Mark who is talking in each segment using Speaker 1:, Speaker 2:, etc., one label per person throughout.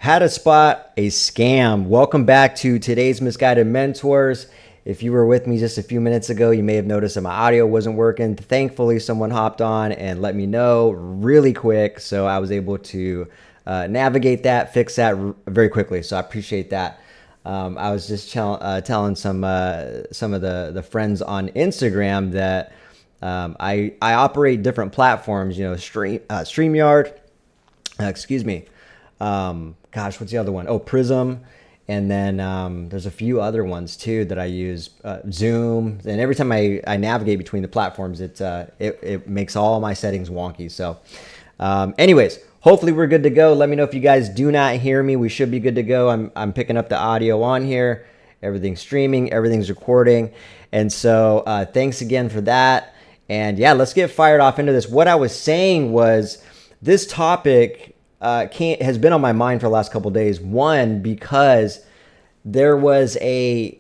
Speaker 1: How to spot a scam. Welcome back to today's Misguided Mentors. If you were with me just a few minutes ago, you may have noticed that my audio wasn't working. Thankfully, someone hopped on and let me know really quick, so I was able to navigate that, fix that very quickly. So I appreciate that. I was just telling some of the friends on Instagram that I operate different platforms. You know, StreamYard. Excuse me. Gosh, what's the other one? Oh, Prism. And then there's a few other ones too that I use, Zoom. And every time I navigate between the platforms, it makes all my settings wonky. So anyways, hopefully we're good to go. Let me know if you guys do not hear me. We should be good to go. I'm picking up the audio on here. Everything's streaming. Everything's recording. And so thanks again for that. And yeah, let's get fired off into this. What I was saying was this topic has been on my mind for the last couple of days. One, because there was this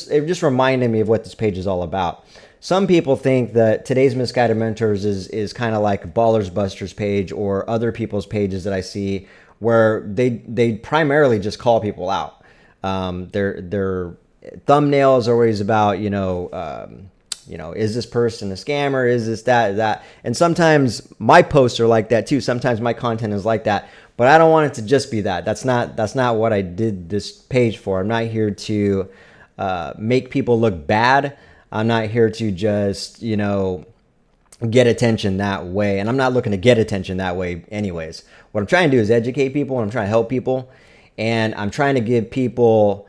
Speaker 1: it just reminded me of what this page is all about. Some people think that today's Misguided Mentors is kind of like Ballers Busters page or other people's pages that I see where they primarily just call people out. Their thumbnails are always about, is this person a scammer? Is this that? And sometimes my posts are like that too. Sometimes my content is like that, but I don't want it to just be that. That's not what I did this page for. I'm not here to make people look bad. I'm not here to just, get attention that way. And I'm not looking to get attention that way anyways. What I'm trying to do is educate people, and I'm trying to help people. And I'm trying to give people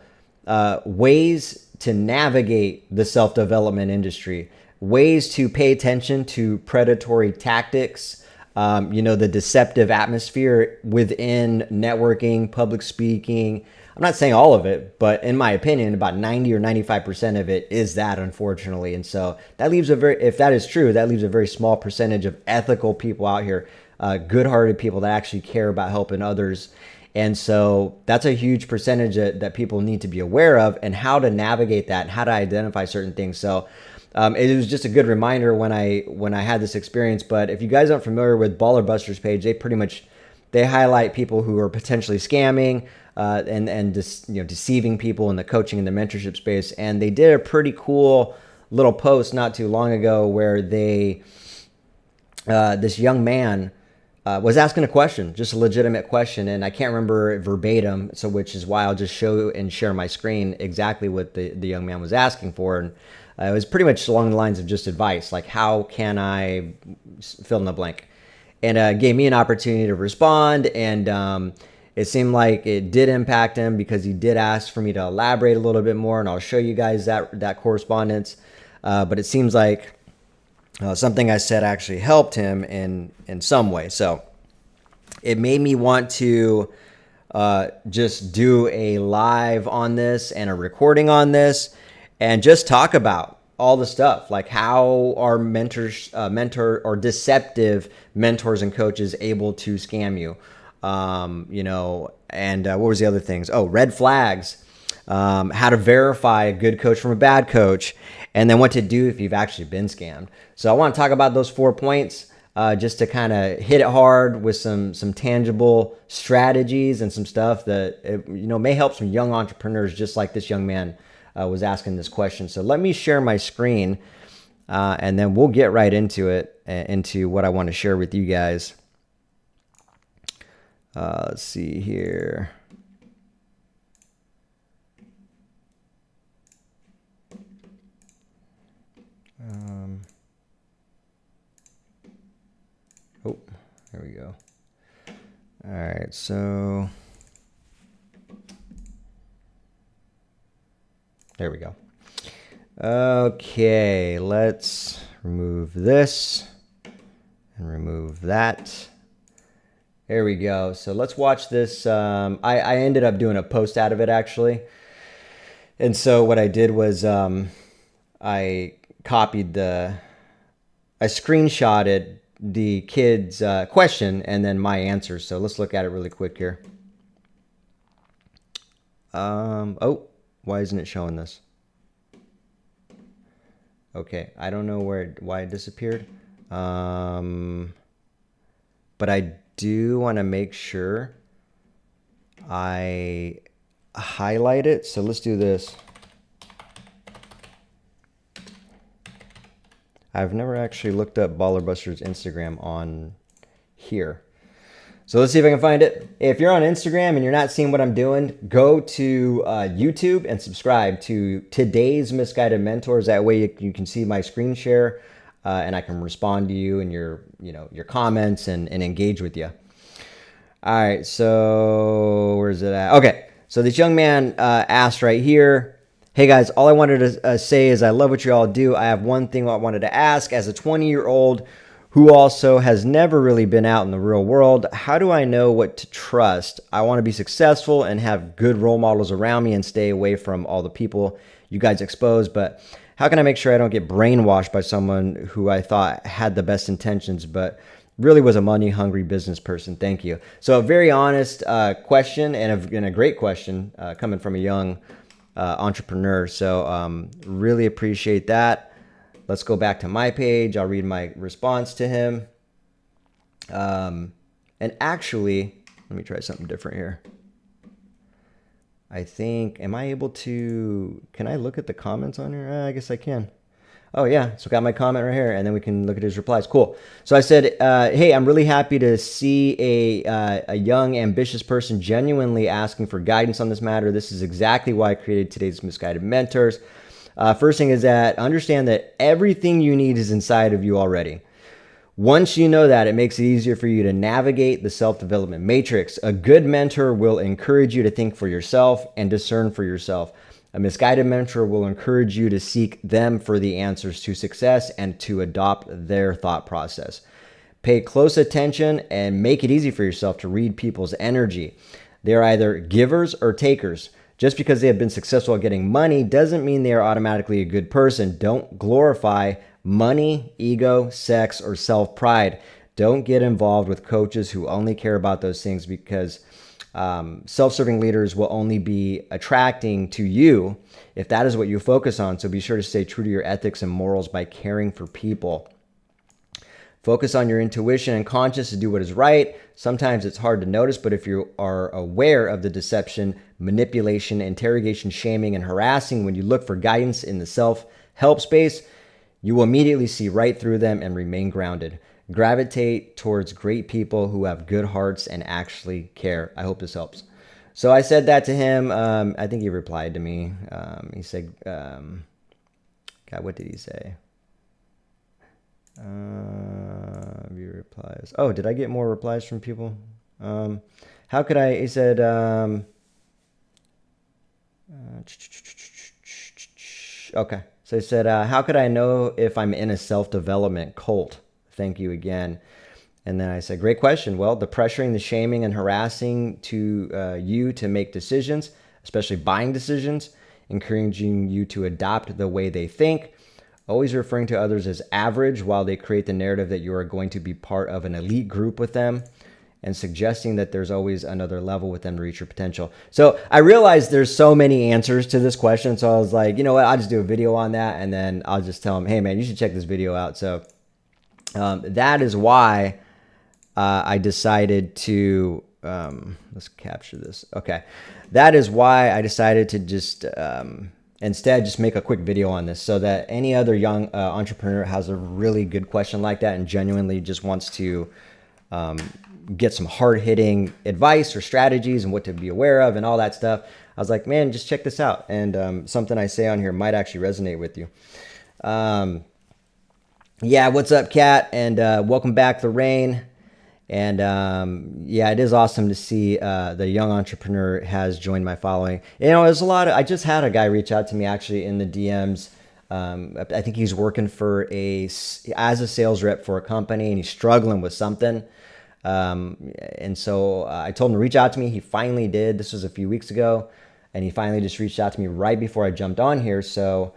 Speaker 1: ways to navigate the self-development industry, ways to pay attention to predatory tactics, the deceptive atmosphere within networking, public speaking. I'm not saying all of it, but in my opinion, about 90 or 95% of it is that, unfortunately. And so that leaves if that is true, that leaves a very small percentage of ethical people out here, good-hearted people that actually care about helping others. And so that's a huge percentage that people need to be aware of, and how to navigate that and how to identify certain things. So it was just a good reminder when I had this experience. But if you guys aren't familiar with Baller Busters page, they highlight people who are potentially scamming and just deceiving people in the coaching and the mentorship space. And they did a pretty cool little post not too long ago where this young man was asking a question, just a legitimate question, and I can't remember it verbatim, so which is why I'll just show and share my screen exactly what the young man was asking for. And it was pretty much along the lines of just advice, like how can I fill in the blank, and gave me an opportunity to respond. And it seemed like it did impact him because he did ask for me to elaborate a little bit more, and I'll show you guys that correspondence. But it seems like something I said actually helped him in some way. So it made me want to just do a live on this and a recording on this and just talk about all the stuff, like how are mentor or deceptive mentors and coaches able to scam you, and what was the other things? Oh, red flags, how to verify a good coach from a bad coach, and then what to do if you've actually been scammed. So I want to talk about those 4 points, just to kind of hit it hard with some tangible strategies and some stuff that may help some young entrepreneurs, just like this young man was asking this question. So let me share my screen, and then we'll get right into it, into what I want to share with you guys. Let's see here. Oh, there we go. All right, so there we go. Okay, let's remove this and remove that. There we go. So let's watch this. I ended up doing a post out of it, actually. And so what I did was I screenshotted the kid's question and then my answer. So let's look at it really quick here. Oh, why isn't it showing this? Okay, I don't know why it disappeared. But I do want to make sure I highlight it. So let's do this. I've never actually looked up Baller Buster's Instagram on here. So let's see if I can find it. If you're on Instagram and you're not seeing what I'm doing, go to YouTube and subscribe to today's Misguided Mentors. That way you can see my screen share and I can respond to you and your comments and engage with you. All right, so where's it at? Okay, so this young man asked right here, hey guys, all I wanted to say is I love what you all do. I have one thing I wanted to ask. As a 20-year-old who also has never really been out in the real world, how do I know what to trust? I want to be successful and have good role models around me and stay away from all the people you guys expose, but how can I make sure I don't get brainwashed by someone who I thought had the best intentions, but really was a money-hungry business person? Thank you. So a very honest question and a great question coming from a young entrepreneur. So really appreciate that. Let's go back to my page. I'll read my response to him. And actually, let me try something different here. I think, am I able to, can I look at the comments on here? I guess I can. Oh yeah, so got my comment right here, and then we can look at his replies. Cool. So I said, hey, I'm really happy to see a young, ambitious person genuinely asking for guidance on this matter. This is exactly why I created today's Misguided Mentors. First thing is that understand that everything you need is inside of you already. Once you know that, it makes it easier for you to navigate the self-development matrix. A good mentor will encourage you to think for yourself and discern for yourself. A misguided mentor will encourage you to seek them for the answers to success and to adopt their thought process. Pay close attention and make it easy for yourself to read people's energy. They're either givers or takers. Just because they have been successful at getting money doesn't mean they are automatically a good person. Don't glorify money, ego, sex, or self-pride. Don't get involved with coaches who only care about those things, because self-serving leaders will only be attracting to you if that is what you focus on. So be sure to stay true to your ethics and morals by caring for people. Focus on your intuition and conscience to do what is right. Sometimes it's hard to notice, but if you are aware of the deception, manipulation, interrogation, shaming, and harassing when you look for guidance in the self-help space, you will immediately see right through them and remain grounded. Gravitate towards great people who have good hearts and actually care. I hope this helps. So I said that to him. I think he replied to me. He said, God, what did he say? View replies. Oh, did I get more replies from people? How could I, he said, okay. So he said, how could I know if I'm in a self-development cult? Thank you again. And then I said, great question. Well, the pressuring, the shaming, and harassing to you to make decisions, especially buying decisions, encouraging you to adopt the way they think, always referring to others as average while they create the narrative that you are going to be part of an elite group with them, and suggesting that there's always another level with them to reach your potential. So I realized there's so many answers to this question. So I was like, you know what, I'll just do a video on that, and then I'll just tell them, hey man, you should check this video out. So that is why I decided to, let's capture this. Okay. That is why I decided to just, instead just make a quick video on this, so that any other young entrepreneur has a really good question like that and genuinely just wants to get some hard-hitting advice or strategies and what to be aware of and all that stuff. I was like, man, just check this out. And something I say on here might actually resonate with you. Yeah, what's up, Kat? And welcome back, Lorraine. And yeah, it is awesome to see the young entrepreneur has joined my following. You know, there's a lot of, I just had a guy reach out to me actually in the DMs. I think he's working for as a sales rep for a company, and he's struggling with something. And so I told him to reach out to me. He finally did. This was a few weeks ago, and he finally just reached out to me right before I jumped on here. So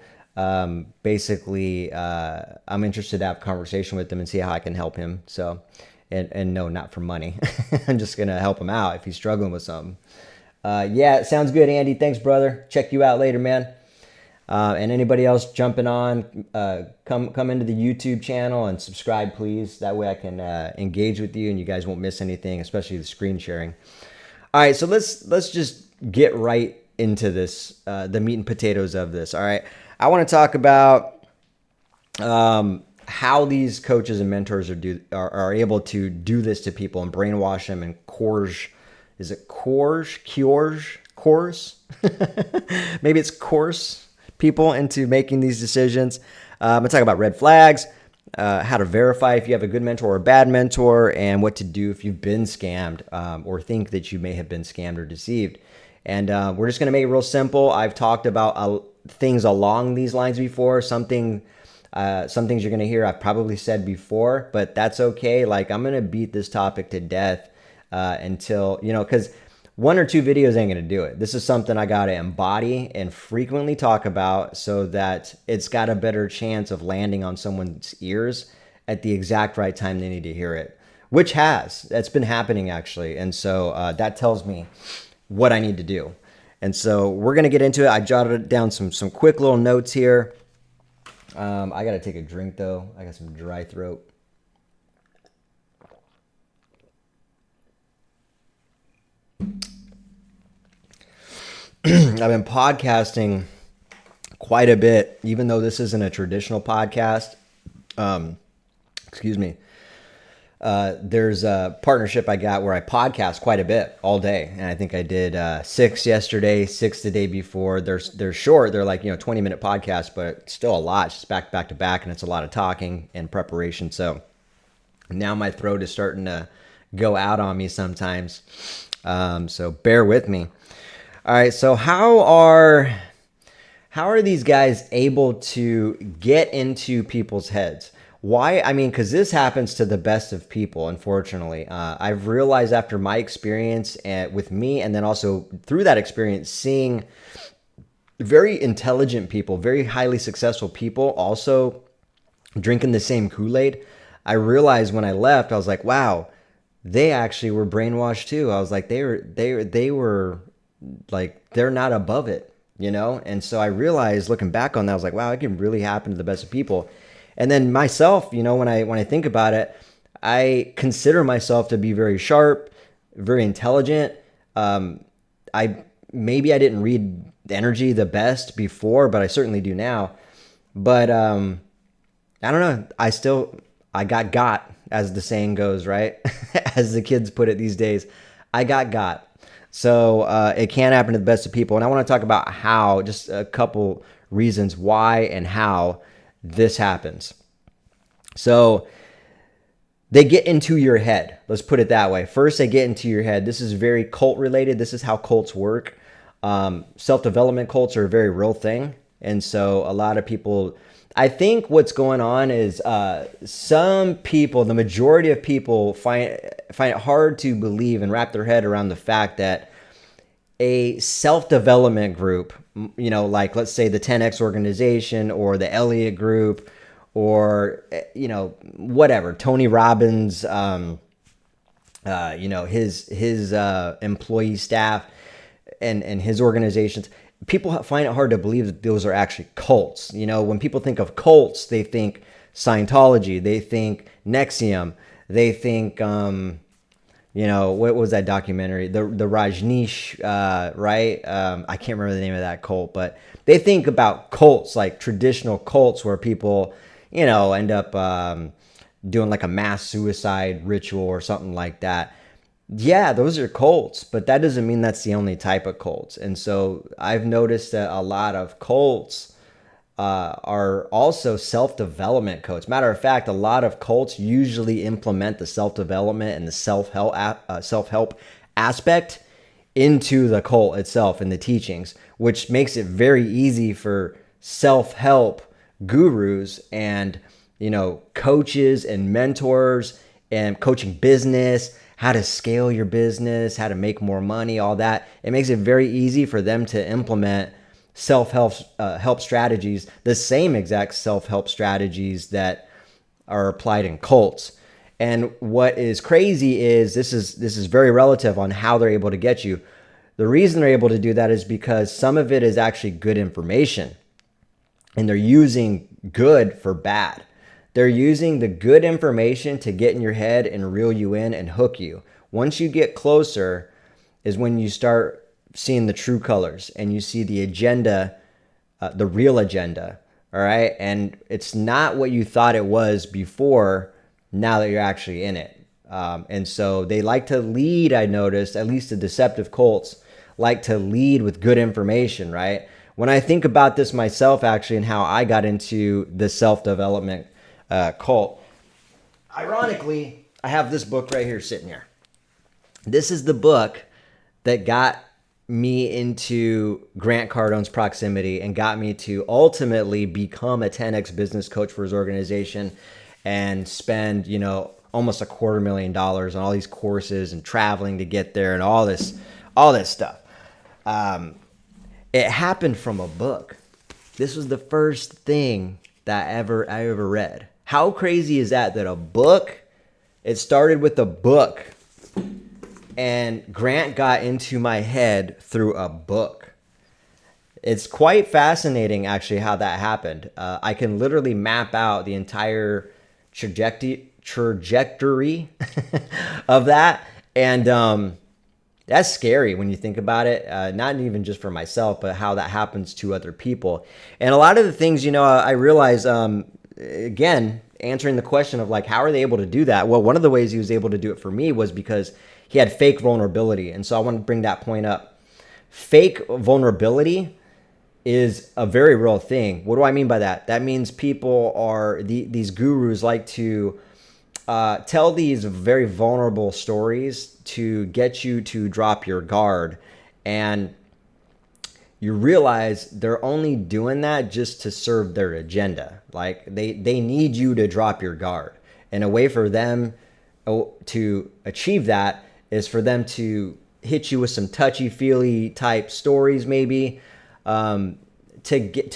Speaker 1: basically, I'm interested to have a conversation with him and see how I can help him. So. And no, not for money. I'm just going to help him out if he's struggling with something. Yeah, sounds good, Andy. Thanks, brother. Check you out later, man. And anybody else jumping on, come into the YouTube channel and subscribe, please. That way I can engage with you and you guys won't miss anything, especially the screen sharing. All right, so let's just get right into this, the meat and potatoes of this. All right, I want to talk about how these coaches and mentors are able to do this to people and brainwash them and coerce. Is it coerce? Maybe it's coerce people into making these decisions. I'm gonna talk about red flags, how to verify if you have a good mentor or a bad mentor, and what to do if you've been scammed or think that you may have been scammed or deceived. And we're just going to make it real simple. I've talked about things along these lines before. Some things you're going to hear I've probably said before, but that's okay. Like, I'm going to beat this topic to death until, because one or two videos ain't going to do it. This is something I got to embody and frequently talk about so that it's got a better chance of landing on someone's ears at the exact right time they need to hear it, which that's been happening actually. And so that tells me what I need to do. And so we're going to get into it. I jotted down some quick little notes here. I got to take a drink though. I got some dry throat. I've been podcasting quite a bit, even though this isn't a traditional podcast. Excuse me. There's a partnership I got where I podcast quite a bit all day. And I think I did 6 yesterday, 6 the day before. They're short. They're like, 20-minute podcasts, but still a lot. It's just back to back, and it's a lot of talking and preparation. So now my throat is starting to go out on me sometimes. So bear with me. All right, so how are these guys able to get into people's heads? Why? I mean, because this happens to the best of people, unfortunately. I've realized after my experience with me, and then also through that experience, seeing very intelligent people, very highly successful people also drinking the same Kool-Aid, I realized when I left, I was like, wow, they actually were brainwashed too. I was like, they were like, they're not above it, And so I realized looking back on that, I was like, wow, it can really happen to the best of people. And then myself, when I think about it, I consider myself to be very sharp, very intelligent. Maybe I didn't read energy the best before, but I certainly do now. But I don't know. I got, as the saying goes, right? As the kids put it these days, I got. So it can happen to the best of people. And I want to talk about how, just a couple reasons why and how this happens. So they get into your head. Let's put it that way. First, they get into your head. This is very cult related. This is how cults work. Self-development cults are a very real thing. And so a lot of people, I think what's going on is some people, the majority of people find it hard to believe and wrap their head around the fact that a self-development group, like let's say the 10X organization or the Elliott group or, whatever, Tony Robbins, his employee staff and his organizations, people find it hard to believe that those are actually cults. When people think of cults, they think Scientology, they think Nexium, they think, what was that documentary? The Rajneesh, right? I can't remember the name of that cult, but they think about cults, like traditional cults where people, end up doing like a mass suicide ritual or something like that. Yeah, those are cults, but that doesn't mean that's the only type of cults. And so I've noticed that a lot of cults are also self-development cults. Matter of fact, a lot of cults usually implement the self-development and the self-help aspect into the cult itself and the teachings, which makes it very easy for self-help gurus and coaches and mentors and coaching business, how to scale your business, how to make more money, all that. It makes it very easy for them to implement self-help help strategies, the same exact self-help strategies that are applied in cults. And what is crazy is this is very relative on how they're able to get you. The reason they're able to do that is because some of it is actually good information, and they're using good for bad. They're using the good information to get in your head and reel you in and hook you. Once you get closer, is when you start seeing the true colors and you see the agenda, the real agenda. All right. And it's not what you thought it was before, now that you're actually in it. And so they like to lead, I noticed, at least the deceptive cults like to lead with good information, right? When I think about this myself, actually, and how I got into the self-development cult, ironically, I have this book right here sitting here. This is the book that got me into Grant Cardone's proximity and got me to ultimately become a 10X business coach for his organization and spend, almost $250,000 on all these courses and traveling to get there and all this stuff. It happened from a book. This was the first thing that I ever read. How crazy is that a book, it started with a book, and Grant got into my head through a book. It's quite fascinating, actually, how that happened. I can literally map out the entire trajectory of that, and that's scary when you think about it. Not even just for myself, but how that happens to other people. And a lot of the things, I realize, again, answering the question of like, how are they able to do that? Well, one of the ways he was able to do it for me was because he had fake vulnerability. And so I want to bring that point up. Fake vulnerability is a very real thing. What do I mean by that? That means people these gurus like to tell these very vulnerable stories to get you to drop your guard. And you realize they're only doing that just to serve their agenda. Like they need you to drop your guard. And a way for them to achieve that is for them to hit you with some touchy-feely type stories, maybe, to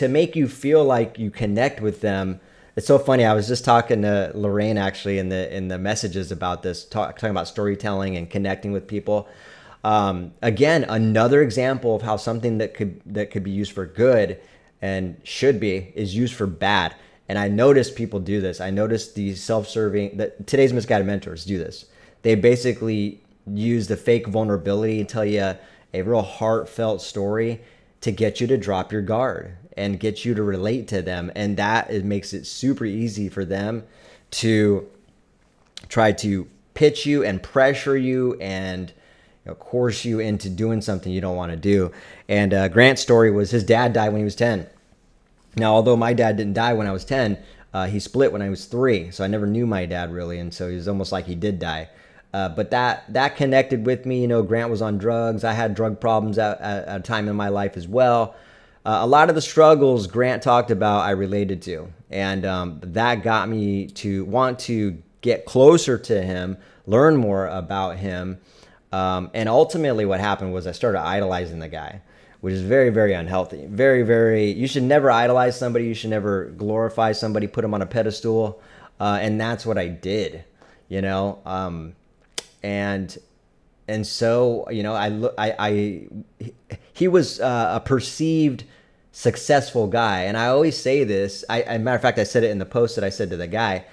Speaker 1: make you feel like you connect with them. It's so funny. I was just talking to Lorraine actually in the messages about this, talking about storytelling and connecting with people. Again, another example of how something that could be used for good and should be is used for bad. And I noticed people do this. I noticed these today's Misguided Mentors do this. They basically use the fake vulnerability and tell you a real heartfelt story to get you to drop your guard and get you to relate to them. And it makes it super easy for them to try to pitch you and pressure you and coerce you into doing something you don't want to do. And Grant's story was his dad died when he was 10. Now, although my dad didn't die when I was 10, he split when I was 3. So I never knew my dad really. And so he was almost like he did die. But that connected with me. Grant was on drugs. I had drug problems at a time in my life as well. A lot of the struggles Grant talked about, I related to. And that got me to want to get closer to him, learn more about him. And ultimately what happened was I started idolizing the guy, which is very, very unhealthy. Very, very, you should never idolize somebody. You should never glorify somebody, put them on a pedestal. And that's what I did, And so, he was a perceived successful guy. And I always say this, matter of fact, I said it in the post that I said to the guy,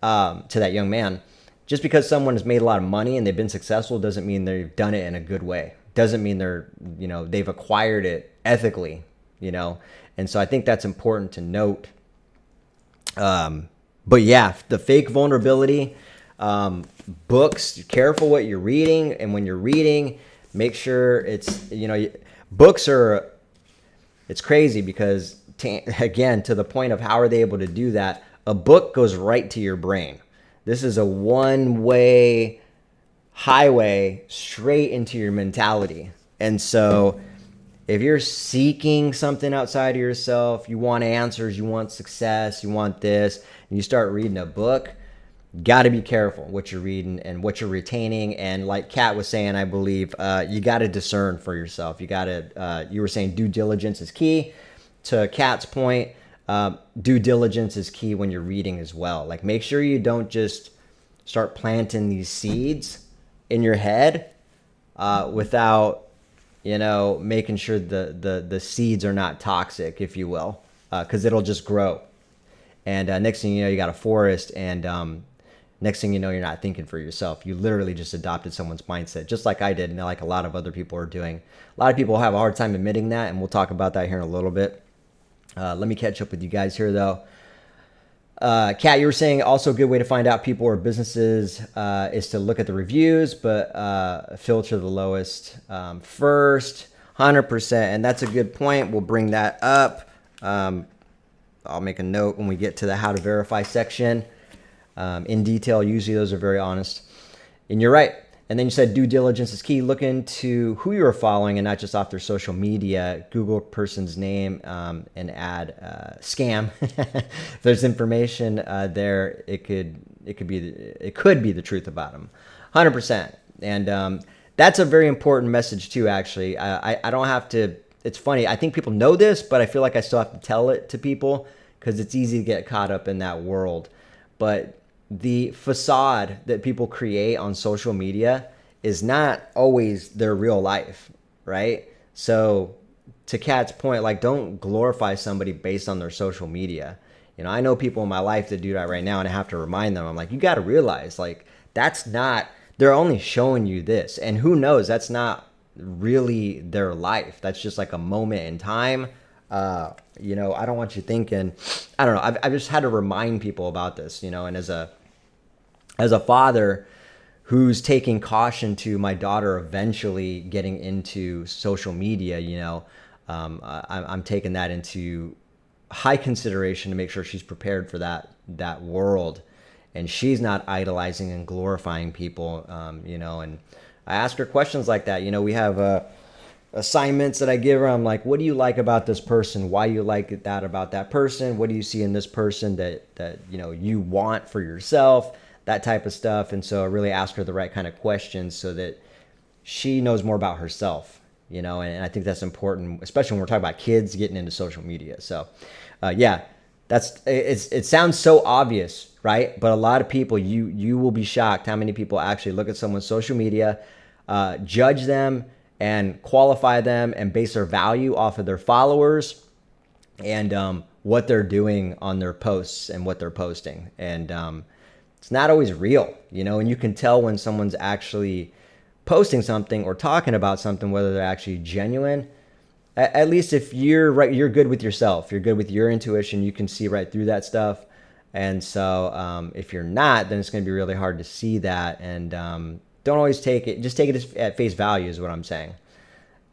Speaker 1: to that young man, just because someone has made a lot of money and they've been successful doesn't mean they've done it in a good way. Doesn't mean they've acquired it ethically, And so I think that's important to note. But yeah, the fake vulnerability, books, careful what you're reading. And when you're reading, make sure books are, it's crazy because again, to the point of how are they able to do that? A book goes right to your brain. This is a one-way highway straight into your mentality. And so if you're seeking something outside of yourself, you want answers, you want success, you want this, and you start reading a book, got to be careful what you're reading and what you're retaining. And like Kat was saying, I believe, you got to discern for yourself. You were saying due diligence is key. To Kat's point, due diligence is key when you're reading as well. Like make sure you don't just start planting these seeds in your head without, making sure the seeds are not toxic, if you will, because it'll just grow. And next thing you know, you got a forest, and Next thing you know, you're not thinking for yourself. You literally just adopted someone's mindset, just like I did, and like a lot of other people are doing. A lot of people have a hard time admitting that, and we'll talk about that here in a little bit. Let me catch up with you guys here, though. Kat, you were saying also a good way to find out people or businesses is to look at the reviews, but filter the lowest first. 100%, and that's a good point. We'll bring that up. I'll make a note when we get to the how to verify section. In detail, usually those are very honest. And you're right. And then you said due diligence is key. Look into who you're following and not just off their social media. Google person's name and add scam. If there's information there, it could be the truth about them. 100%. And that's a very important message too. Actually, I don't have to. It's funny. I think people know this, but I feel like I still have to tell it to people because it's easy to get caught up in that world. But the facade that people create on social media is not always their real life, right? So to Kat's point, like, don't glorify somebody based on their social media. You know, I know people in my life that do that right now, and I have to remind them. I'm like, you got to realize, like, that's not, they're only showing you this. And who knows, that's not really their life. That's just like a moment in time. You know, I don't want you thinking, I don't know. I've just had to remind people about this, you know, and as a father who's taking caution to my daughter eventually getting into social media, you know, I'm taking that into high consideration to make sure she's prepared for that world, and she's not idolizing and glorifying people, you know. And I ask her questions like that. You know, we have assignments that I give her. I'm like, what do you like about this person? Why you like that about that person? What do you see in this person that you know you want for yourself? That type of stuff. And so I really ask her the right kind of questions so that she knows more about herself, you know. And I think that's important, especially when we're talking about kids getting into social media. So yeah, it sounds so obvious, right? But a lot of people, you will be shocked how many people actually look at someone's social media, judge them and qualify them and base their value off of their followers and what they're doing on their posts and what they're posting. And it's not always real, you know, and you can tell when someone's actually posting something or talking about something, whether they're actually genuine. At least if you're right, you're good with yourself, you're good with your intuition, you can see right through that stuff. And so if you're not, then it's going to be really hard to see that. And don't always take it, just take it at face value is what I'm saying.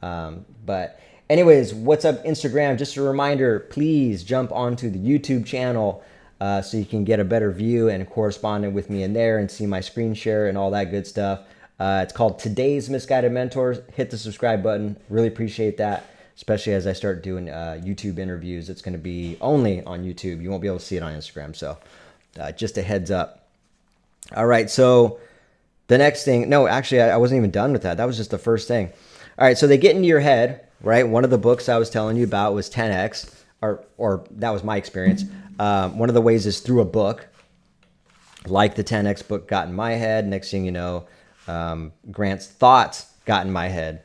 Speaker 1: But anyways, what's up, Instagram? Just a reminder, please jump onto the YouTube channel so you can get a better view and correspond with me in there and see my screen share and all that good stuff. It's called Today's Misguided Mentors. Hit the subscribe button. Really appreciate that, especially as I start doing YouTube interviews. It's going to be only on YouTube. You won't be able to see it on Instagram. So just a heads up. All right. So the next thing, no, actually, I wasn't even done with that. That was just the first thing. All right. So they get into your head, right? One of the books I was telling you about was 10X, or that was my experience. One of the ways is through a book, like the 10X book got in my head. Next thing you know, Grant's thoughts got in my head.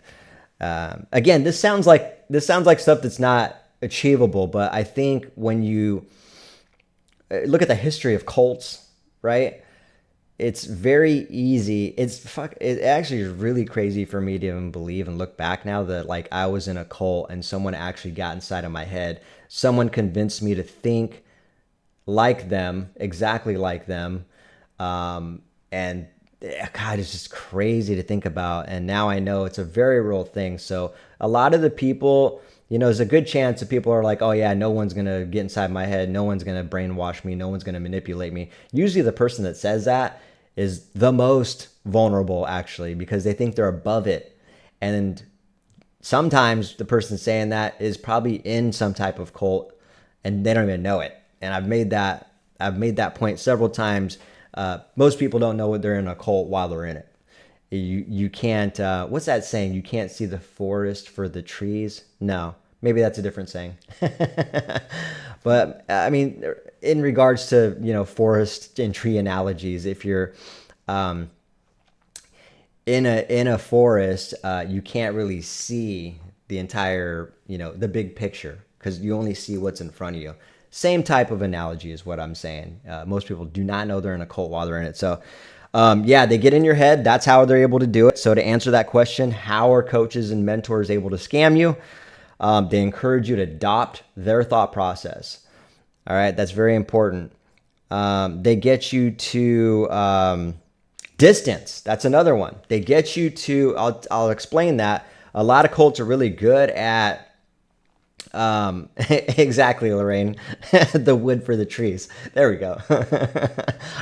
Speaker 1: Again, this sounds like stuff that's not achievable, but I think when you look at the history of cults, right? It's very easy. It actually is really crazy for me to even believe and look back now that like I was in a cult and someone actually got inside of my head. Someone convinced me to think like them, exactly like them. And God, it's just crazy to think about. And now I know it's a very real thing. So a lot of the people, you know, there's a good chance that people are like, oh yeah, no one's going to get inside my head. No one's going to brainwash me. No one's going to manipulate me. Usually the person that says that is the most vulnerable actually, because they think they're above it. And sometimes the person saying that is probably in some type of cult and they don't even know it. And I've made that point several times. Most people don't know what they're in a cult while they're in it. You can't, what's that saying? You can't see the forest for the trees. No, maybe that's a different saying. But I mean, in regards to, you know, forest and tree analogies, if you're in a forest, you can't really see the entire, you know, the big picture because you only see what's in front of you. Same type of analogy is what I'm saying. Most people do not know they're in a cult while they're in it. So, yeah, they get in your head. That's how they're able to do it. So to answer that question, how are coaches and mentors able to scam you? They encourage you to adopt their thought process. All right, that's very important. They get you to distance. That's another one. They get you to, I'll explain that. A lot of cults are really good at, exactly, Lorraine, the wood for the trees. There we go.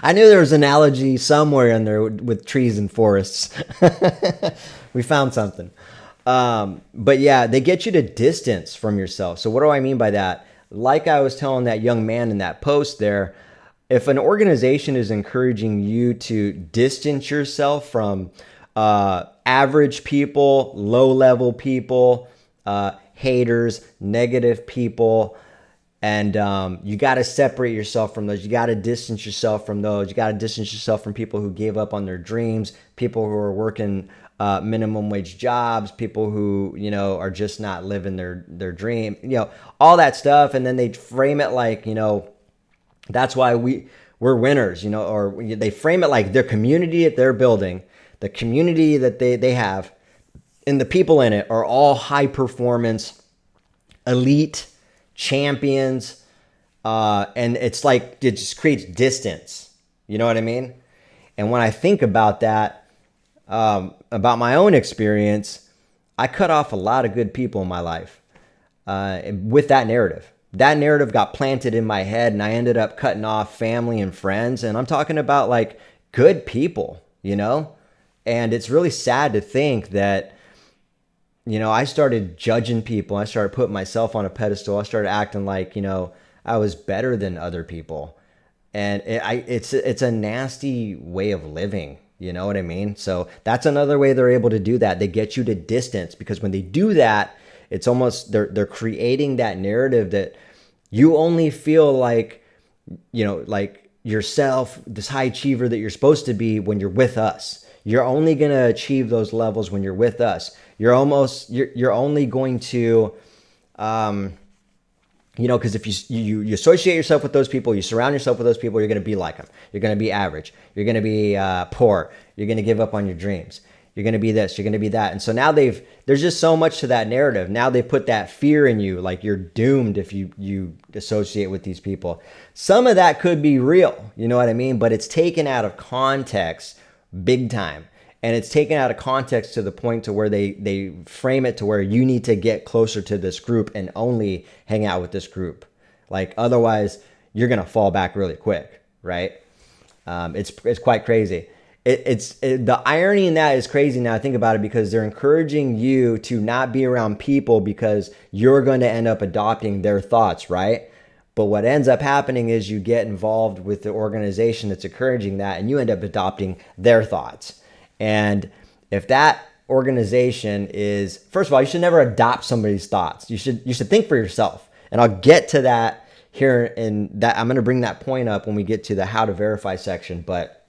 Speaker 1: I knew there was an analogy somewhere in there with trees and forests. We found something. But yeah, they get you to distance from yourself. So what do I mean by that? Like I was telling that young man in that post there, if an organization is encouraging you to distance yourself from average people, low-level people, haters, negative people, and you got to separate yourself from those. You got to distance yourself from those. You got to distance yourself from people who gave up on their dreams, people who are working minimum wage jobs, people who, are just not living their dream, all that stuff. And then they frame it like, that's why we're winners, or they frame it like their community that they're building, the community that they have, and the people in it are all high performance, elite champions. And it's like, it just creates distance. You know what I mean? And when I think about that, about my own experience, I cut off a lot of good people in my life with that narrative. That narrative got planted in my head, and I ended up cutting off family and friends. And I'm talking about like good people, And it's really sad to think that, I started judging people. I started putting myself on a pedestal. I started acting like, I was better than other people. And it's a nasty way of living. You know what I mean? So that's another way they're able to do that. They get you to distance, because when they do that, it's almost they're creating that narrative that you only feel like, like yourself, this high achiever that you're supposed to be when you're with us. You're only going to achieve those levels when you're with us. You're only going to, because if you associate yourself with those people, you surround yourself with those people, you're going to be like them. You're going to be average. You're going to be poor. You're going to give up on your dreams. You're going to be this. You're going to be that. And so now there's just so much to that narrative. Now they put that fear in you, like you're doomed if you associate with these people. Some of that could be real, you know what I mean? But it's taken out of context big time. And it's taken out of context to the point to where they frame it to where you need to get closer to this group and only hang out with this group. Like otherwise, you're gonna fall back really quick, right? It's quite crazy. The irony in that is crazy now I think about it, because they're encouraging you to not be around people because you're going to end up adopting their thoughts, right? But what ends up happening is you get involved with the organization that's encouraging that, and you end up adopting their thoughts. And if that organization is, first of all, you should never adopt somebody's thoughts. You should think for yourself. And I'll get to that here, in that I'm going to bring that point up when we get to the how to verify section. But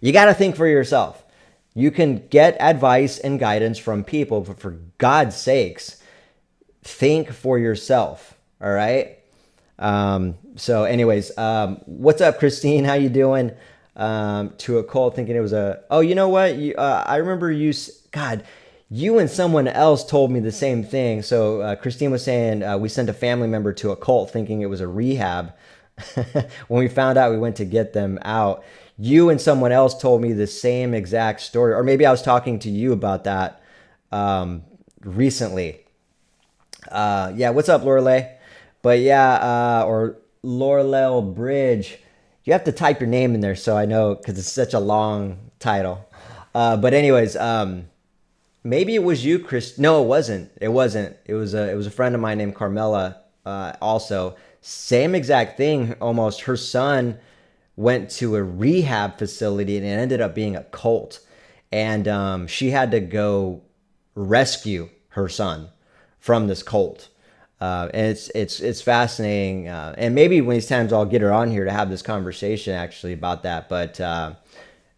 Speaker 1: you got to think for yourself. You can get advice and guidance from people, but for God's sakes, think for yourself. All right. So anyways, what's up, Christine? How you doing? To a cult thinking it was oh, you know what? I remember God, you and someone else told me the same thing. So, Christine was saying, we sent a family member to a cult thinking it was a rehab. When we found out, we went to get them out. You and someone else told me the same exact story, or maybe I was talking to you about that, recently. Yeah. What's up, Lorelei? But yeah, or Lorelei Bridge. You have to type your name in there so I know, because it's such a long title. But anyways, maybe it was you, Chris. No, it wasn't. It wasn't. It was a friend of mine named Carmela. Also, same exact thing. Almost. Her son went to a rehab facility and it ended up being a cult, and she had to go rescue her son from this cult. And it's fascinating, and maybe one of these times I'll get her on here to have this conversation actually about that. But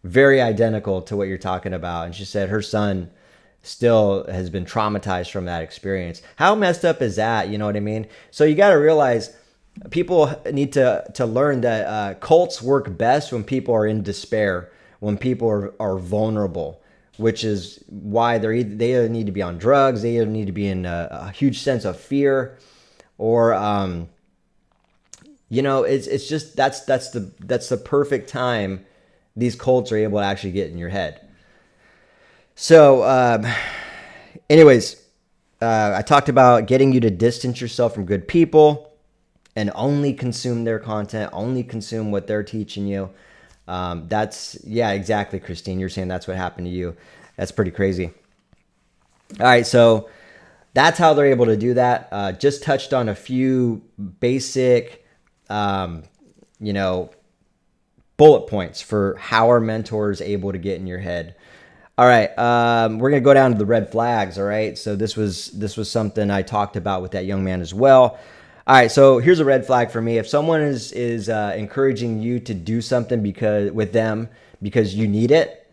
Speaker 1: very identical to what you're talking about. And she said her son still has been traumatized from that experience. How messed up is that? You know what I mean? So you got to realize People need to learn that cults work best when people are in despair, when people are vulnerable, which is why they either need to be on drugs, they either need to be in a huge sense of fear, or it's just that's the perfect time these cults are able to actually get in your head. So, anyways, I talked about getting you to distance yourself from good people and only consume their content, only consume what they're teaching you. Yeah, exactly, Christine. You're saying that's what happened to you. That's pretty crazy. All right, so that's how they're able to do that. Just touched on a few basic, um, you know, bullet points for how our mentors able to get in your head. All right, we're gonna go down to the red flags. All right, so this was something I talked about with that young man as well. All right, so here's a red flag for me. If someone is encouraging you to do something because you need it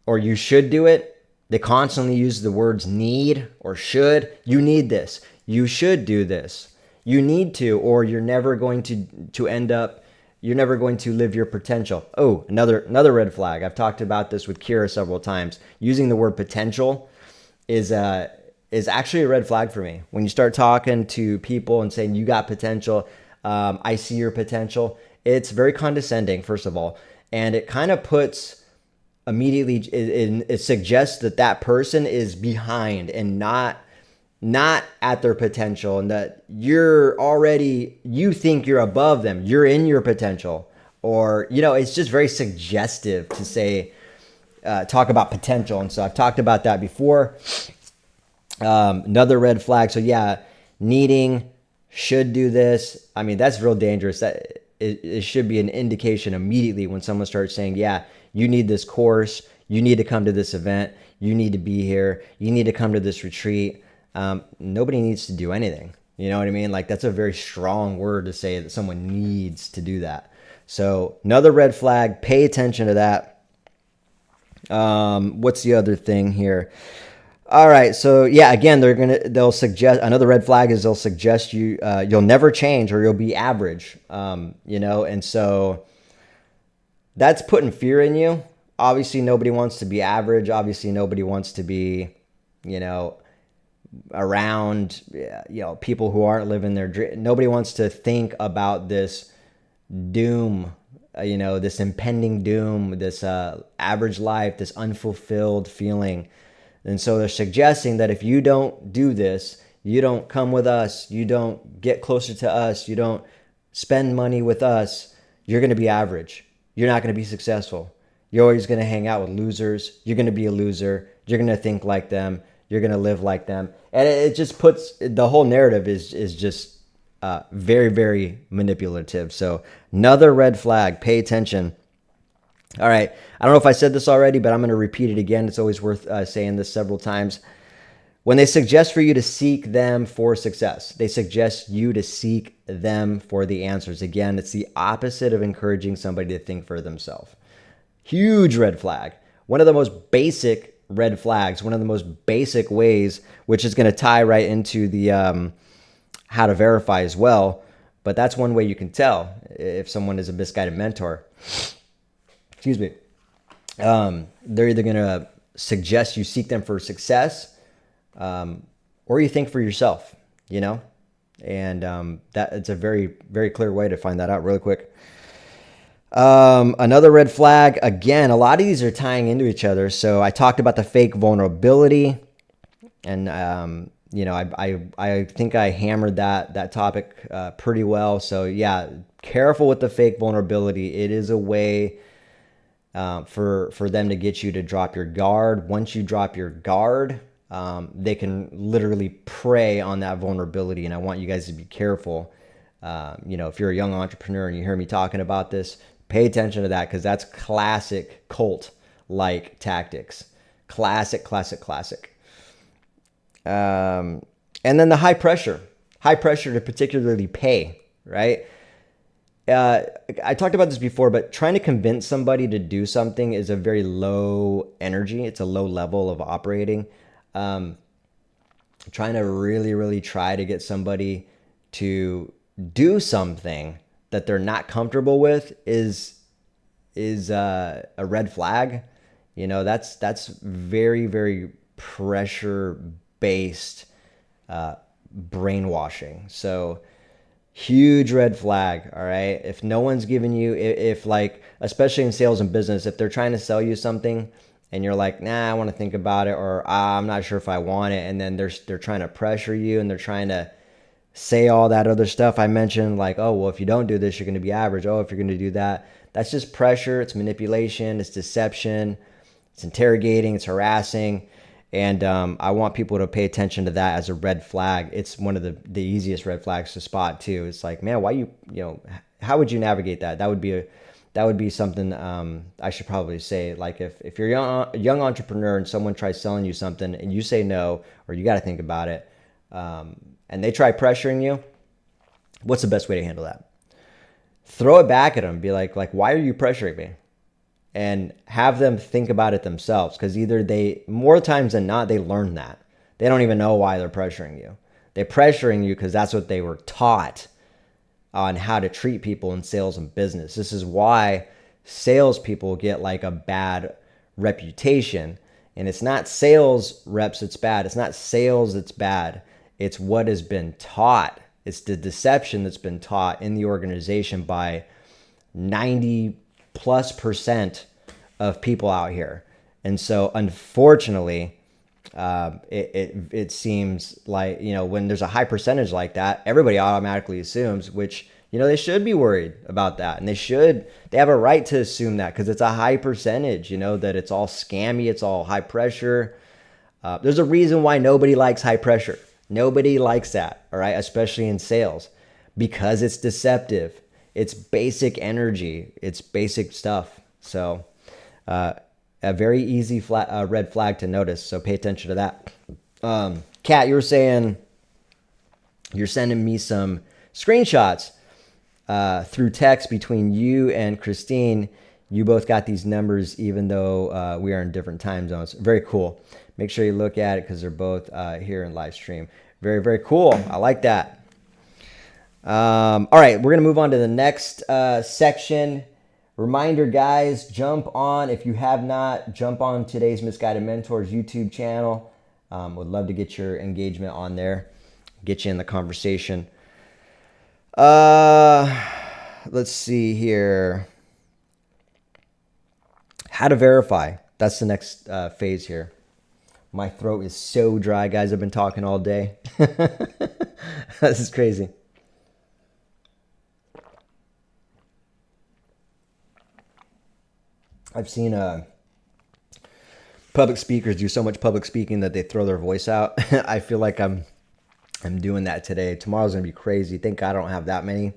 Speaker 1: or you should do it, they constantly use the words need or should. You need this. You should do this. You need to, or you're never going to end up. You're never going to live your potential. Oh, another red flag. I've talked about this with Kira several times. Using the word potential is actually a red flag for me. When you start talking to people and saying you got potential, I see your potential. It's very condescending, first of all, and it kind of puts immediately. It suggests that person is behind and not at their potential, and that you think you're above them, you're in your potential, or it's just very suggestive to say talk about potential. And so I've talked about that before. Another red flag, so yeah, needing, should do this, I mean, that's real dangerous. That it should be an indication immediately when someone starts saying, yeah, you need this course, you need to come to this event, you need to be here, you need to come to this retreat. Nobody needs to do anything. You know what I mean? Like, that's a very strong word to say that someone needs to do that. So another red flag, pay attention to that. What's the other thing here? All right. So yeah, again, they'll suggest, another red flag is they'll suggest you'll never change or you'll be average. And so that's putting fear in you. Obviously nobody wants to be average. Obviously nobody wants to be, around people who aren't living their dream. Nobody wants to think about this doom, this impending doom, this average life, this unfulfilled feeling. And so they're suggesting that if you don't do this, you don't come with us, you don't get closer to us, you don't spend money with us, you're going to be average. You're not going to be successful. You're always going to hang out with losers. You're going to be a loser. You're going to think like them. You're going to live like them. And it just puts, the whole narrative is just very, very manipulative. So another red flag, pay attention. All right. I don't know if I said this already, but I'm going to repeat it again. It's always worth saying this several times. When they suggest for you to seek them for success, they suggest you to seek them for the answers. Again, it's the opposite of encouraging somebody to think for themselves. Huge red flag. One of the most basic red flags, one of the most basic ways, which is going to tie right into the how to verify as well. But that's one way you can tell if someone is a misguided mentor. Excuse me. They're either going to suggest you seek them for success, or you think for yourself, and that it's a very, very clear way to find that out really quick. Another red flag, again, a lot of these are tying into each other. So I talked about the fake vulnerability, and I think I hammered that topic pretty well. So yeah, careful with the fake vulnerability. It is a way for them to get you to drop your guard. Once you drop your guard, they can literally prey on that vulnerability. And I want you guys to be careful. If you're a young entrepreneur and you hear me talking about this, pay attention to that, because that's classic cult-like tactics. Classic. And then the high pressure to particularly pay, right? I talked about this before, but trying to convince somebody to do something is a very low energy. It's a low level of operating. Trying to really, really try to get somebody to do something that they're not comfortable with is a red flag. You know, that's very, very pressure based brainwashing. So huge red flag. All right. If no one's giving you, if like, especially in sales and business, if they're trying to sell you something and you're like, nah, I want to think about it, or I'm not sure if I want it. And then they're trying to pressure you and they're trying to say all that other stuff I mentioned, like, oh, well, if you don't do this, you're going to be average. Oh, if you're going to do that, that's just pressure. It's manipulation. It's deception. It's interrogating. It's harassing. And I want people to pay attention to that as a red flag. It's one of the easiest red flags to spot too. It's like, man, why how would you navigate that? That would be something I should probably say. Like if you're a young entrepreneur and someone tries selling you something and you say no, or you got to think about it, and they try pressuring you, what's the best way to handle that? Throw it back at them. Be like, why are you pressuring me? And have them think about it themselves, because either more times than not, they learn that. They don't even know why they're pressuring you. They're pressuring you because that's what they were taught on how to treat people in sales and business. This is why salespeople get like a bad reputation. And it's not sales reps that's bad. It's not sales that's bad. It's what has been taught. It's the deception that's been taught in the organization by 90+% of people out here. And so unfortunately, it seems like, when there's a high percentage like that, everybody automatically assumes, which, they should be worried about that. And they have a right to assume that, because it's a high percentage, that it's all scammy. It's all high pressure. There's a reason why nobody likes high pressure. Nobody likes that. All right. Especially in sales, because it's deceptive. It's basic energy. It's basic stuff. So a very easy red flag to notice. So pay attention to that. Kat, you were saying you're sending me some screenshots through text between you and Christine. You both got these numbers, even though we are in different time zones. Very cool. Make sure you look at it, because they're both here in live stream. Very, very cool. I like that. All right, we're going to move on to the next section. Reminder, guys, if you have not, jump on today's Misguided Mentors YouTube channel. Would love to get your engagement on there, get you in the conversation. Let's see here. How to verify. That's the next phase here. My throat is so dry, guys. I've been talking all day. This is crazy. I've seen public speakers do so much public speaking that they throw their voice out. I feel like I'm doing that today. Tomorrow's going to be crazy. Thank God I don't have that many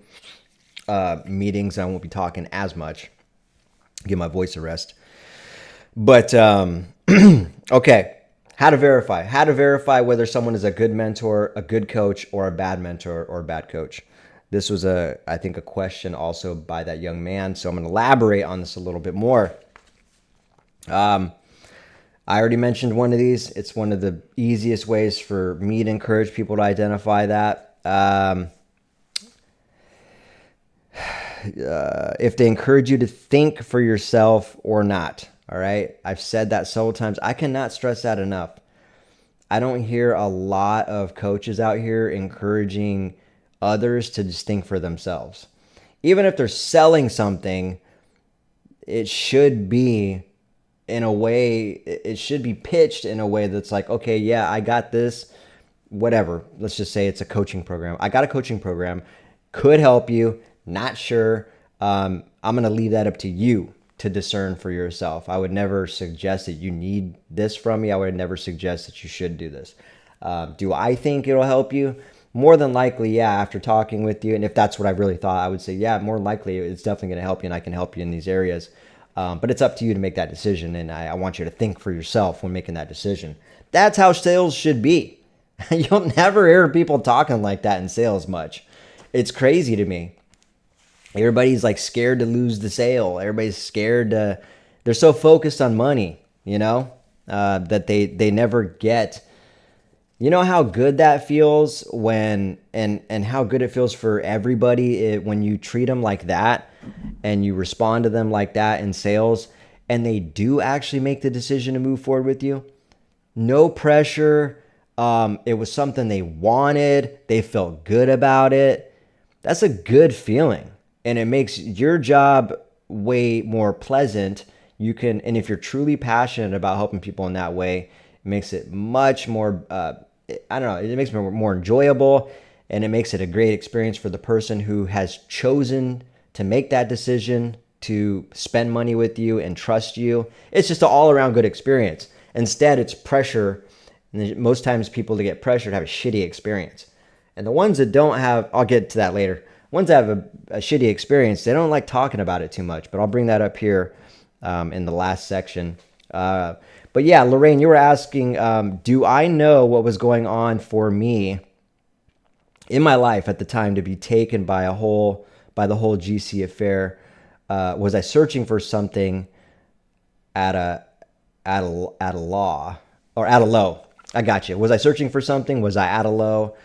Speaker 1: meetings. I won't be talking as much. Give my voice a rest. But, okay. How to verify. How to verify whether someone is a good mentor, a good coach, or a bad mentor or a bad coach. This was I think a question also by that young man. So I'm going to elaborate on this a little bit more. I already mentioned one of these. It's one of the easiest ways for me to encourage people to identify that. If they encourage you to think for yourself or not. All right. I've said that several times. I cannot stress that enough. I don't hear a lot of coaches out here encouraging others to just think for themselves. Even if they're selling something, it should be pitched in a way that's like, okay, yeah, I got this, whatever. Let's just say it's a coaching program. I got a coaching program, could help you, not sure. I'm going to leave that up to you to discern for yourself. I would never suggest that you need this from me. I would never suggest that you should do this. Do I think it'll help you? More than likely, yeah, after talking with you. And if that's what I really thought, I would say, yeah, more than likely, it's definitely going to help you, and I can help you in these areas. But it's up to you to make that decision, and I want you to think for yourself when making that decision. That's how sales should be. You'll never hear people talking like that in sales much. It's crazy to me. Everybody's like scared to lose the sale. Everybody's scared they're so focused on money, that they never get, You know how good that feels when and how good it feels for everybody when you treat them like that and you respond to them like that in sales and they do actually make the decision to move forward with you. No pressure. It was something they wanted. They felt good about it. That's a good feeling, and it makes your job way more pleasant. You can, and if you're truly passionate about helping people in that way, it makes it much more. I don't know. It makes it more enjoyable, and it makes it a great experience for the person who has chosen to make that decision to spend money with you and trust you. It's just an all-around good experience. Instead, it's pressure. And most times people that get pressured have a shitty experience. And the ones that don't have, I'll get to that later. Ones that have a shitty experience, they don't like talking about it too much. But I'll bring that up here in the last section. But yeah, Lorraine, you were asking, do I know what was going on for me in my life at the time to be taken by the whole GC affair? Was I searching for something at a low? I got you. Was I searching for something? Was I at a low?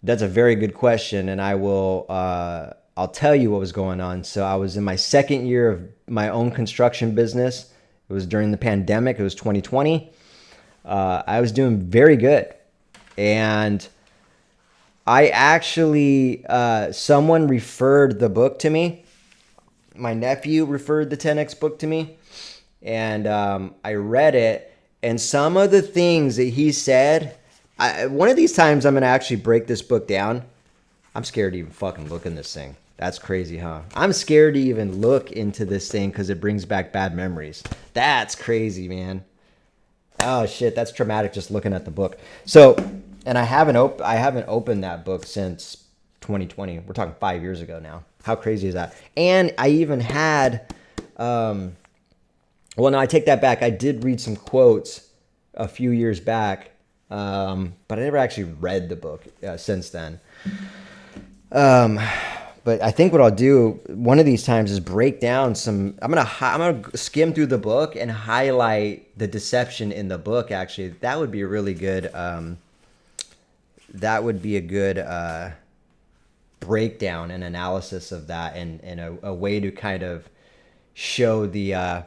Speaker 1: That's a very good question, and I'll tell you what was going on. So I was in my second year of my own construction business. It was during the pandemic. It was 2020. I was doing very good, and I actually someone referred the book to me. My nephew referred the 10X book to me, and I read it. And some of the things that he said, one of these times I'm going to actually break this book down. I'm scared to even fucking look in this thing. That's crazy, huh? I'm scared to even look into this thing because it brings back bad memories. That's crazy, man. Oh shit, that's traumatic just looking at the book. So, and I haven't opened that book since 2020. We're talking 5 years ago now. How crazy is that? And I even had, well, no, I take that back. I did read some quotes a few years back, but I never actually read the book since then. But I think what I'll do one of these times is break down some. I'm gonna skim through the book and highlight the deception in the book. Actually, that would be a really good. That would be a good breakdown and analysis of that, and a way to kind of show the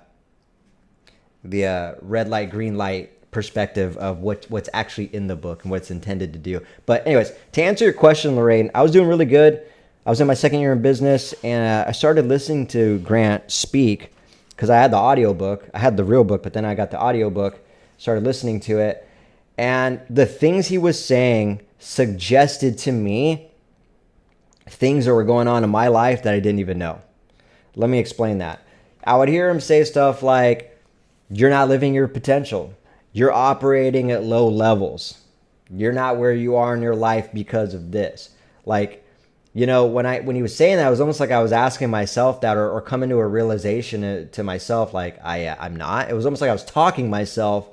Speaker 1: red light, green light perspective of what's actually in the book and what it's intended to do. But anyways, to answer your question, Lorraine, I was doing really good. I was in my second year in business, and I started listening to Grant speak because I had the audiobook. I had the real book, but then I got the audiobook, started listening to it. And the things he was saying suggested to me things that were going on in my life that I didn't even know. Let me explain that. I would hear him say stuff like, you're not living your potential. You're operating at low levels. You're not where you are in your life because of this. Like, you know, when he was saying that, it was almost like I was asking myself that or coming to a realization to myself, like I'm not. It was almost like I was talking myself.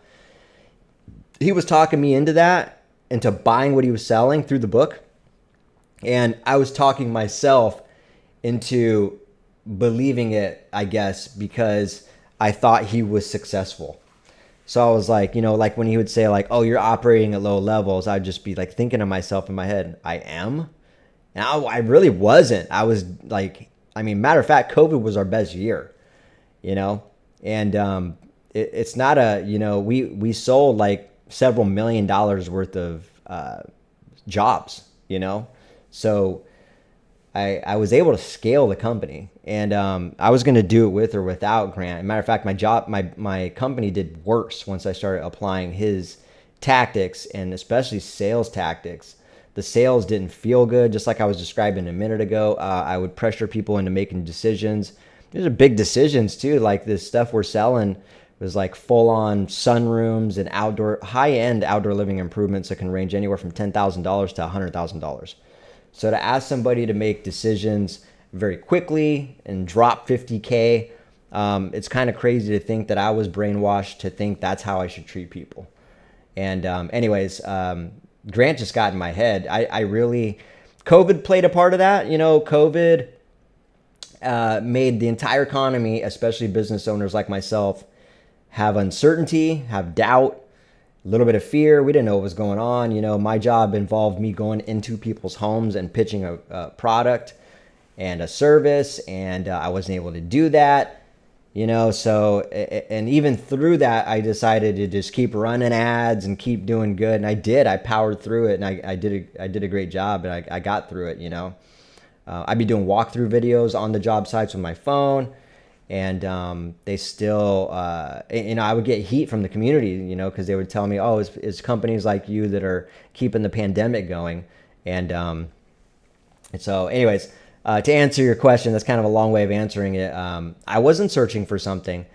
Speaker 1: He was talking me into that, into buying what he was selling through the book. And I was talking myself into believing it, I guess, because I thought he was successful. So I was like, you know, like when he would say like, oh, you're operating at low levels, I'd just be like thinking to myself in my head, I am? And I really wasn't. I was like, I mean, matter of fact, COVID was our best year, you know? And it's not a, you know, we sold like several $1 million worth of jobs, you know? So I was able to scale the company, and I was going to do it with or without Grant. As a matter of fact, my company did worse once I started applying his tactics, and especially sales tactics. The sales didn't feel good, just like I was describing a minute ago. I would pressure people into making decisions. These are big decisions too. Like this stuff we're selling was like full-on sunrooms and high-end outdoor living improvements that can range anywhere from $10,000 to $100,000. So to ask somebody to make decisions very quickly and drop 50K, it's kind of crazy to think that I was brainwashed to think that's how I should treat people. And anyways, Grant just got in my head. I really, COVID played a part of that. You know, COVID made the entire economy, especially business owners like myself, have uncertainty, have doubt, a little bit of fear. We didn't know what was going on. My job involved me going into people's homes and pitching a product and a service, and I wasn't able to do that. So, and even through that, I decided to just keep running ads and keep doing good. And I did. I powered through it, and I did a great job, and I got through it. I'd be doing walkthrough videos on the job sites with my phone, and they still, I would get heat from the community, because they would tell me, oh, it's companies like you that are keeping the pandemic going. And so, anyways. To answer your question, that's kind of a long way of answering it. I wasn't searching for something.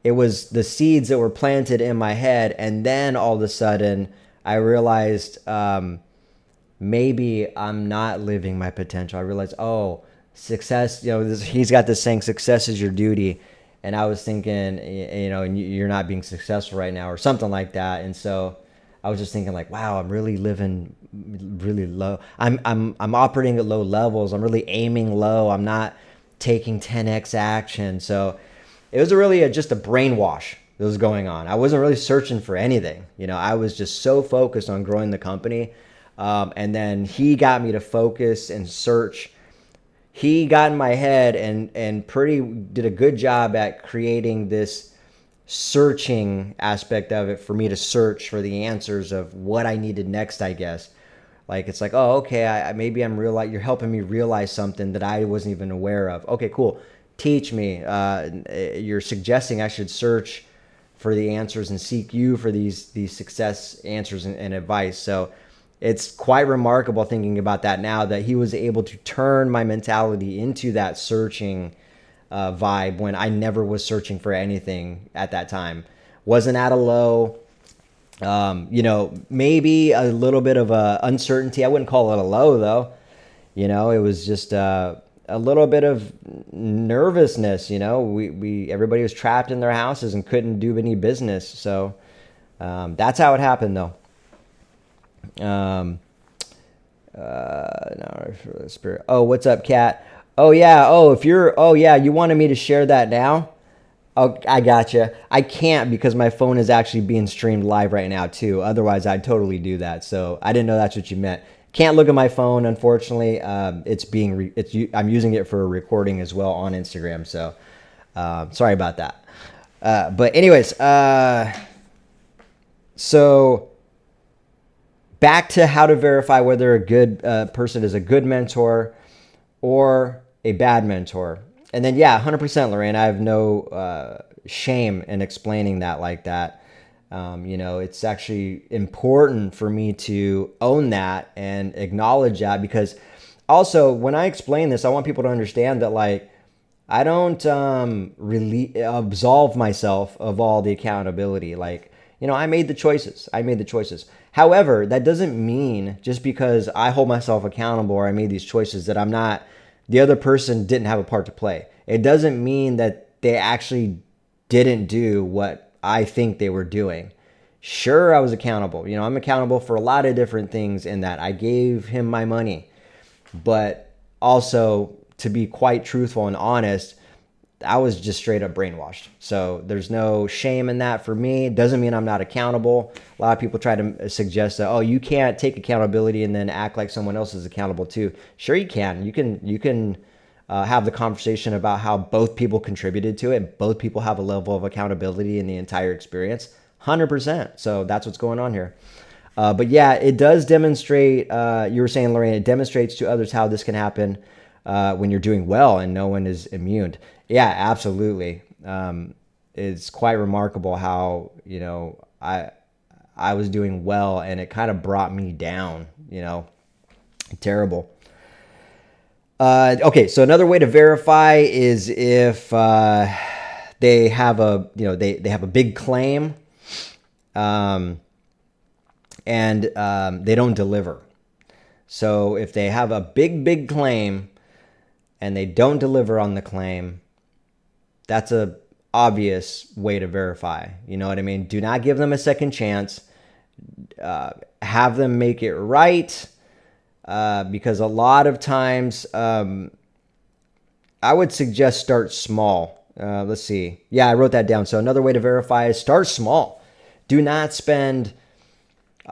Speaker 1: It was the seeds that were planted in my head. And then all of a sudden, I realized maybe I'm not living my potential. I realized, oh, success, he's got this saying, success is your duty. And I was thinking, you're not being successful right now or something like that. And so I was just thinking like, wow, I'm really living really low. I'm operating at low levels. I'm really aiming low. I'm not taking 10x action. So it was just a brainwash that was going on. I wasn't really searching for anything. I was just so focused on growing the company. And then he got me to focus and search. He got in my head and did a good job at creating this searching aspect of it for me to search for the answers of what I needed next, I guess. Like, it's like, oh, okay, maybe you're helping me realize something that I wasn't even aware of. Okay, cool. Teach me. You're suggesting I should search for the answers and seek you for these success answers and advice. So it's quite remarkable thinking about that now, that he was able to turn my mentality into that searching vibe when I never was searching for anything at that time. Wasn't at a low. Maybe a little bit of a uncertainty. I wouldn't call it a low though. It was just a little bit of nervousness. Everybody was trapped in their houses and couldn't do any business. So that's how it happened though. Spirit. Oh, what's up, Kat? Oh yeah. You wanted me to share that now? Oh, I gotcha. I can't because my phone is actually being streamed live right now too. Otherwise, I'd totally do that. So I didn't know that's what you meant. Can't look at my phone, unfortunately. I'm using it for a recording as well on Instagram. So sorry about that. But anyways, so back to how to verify whether a good person is a good mentor or a bad mentor. And then, 100%, Lorraine, I have no shame in explaining that like that. It's actually important for me to own that and acknowledge that, because also when I explain this, I want people to understand that, like, I don't really absolve myself of all the accountability. Like, I made the choices. However, that doesn't mean just because I hold myself accountable or I made these choices that the other person didn't have a part to play. It doesn't mean that they actually didn't do what I think they were doing. Sure, I was accountable. I'm accountable for a lot of different things in that I gave him my money. But also, to be quite truthful and honest, I was just straight up brainwashed. So there's no shame in that for me. It doesn't mean I'm not accountable. A lot of people try to suggest that, oh, you can't take accountability and then act like someone else is accountable too. Sure you can. You can have the conversation about how both people contributed to it and both people have a level of accountability in the entire experience. 100%. So that's what's going on here. But yeah, it does demonstrate, you were saying, Lorraine, it demonstrates to others how this can happen when you're doing well and no one is immune. Yeah, absolutely. It's quite remarkable how, I was doing well and it kind of brought me down, terrible. Okay, so another way to verify is if they have they have a big claim and they don't deliver. So if they have a big claim and they don't deliver on the claim, that's a obvious way to verify. You know what I mean? Do not give them a second chance. Have them make it right. Because a lot of times, I would suggest start small. Let's see. Yeah, I wrote that down. So another way to verify is start small. Do not spend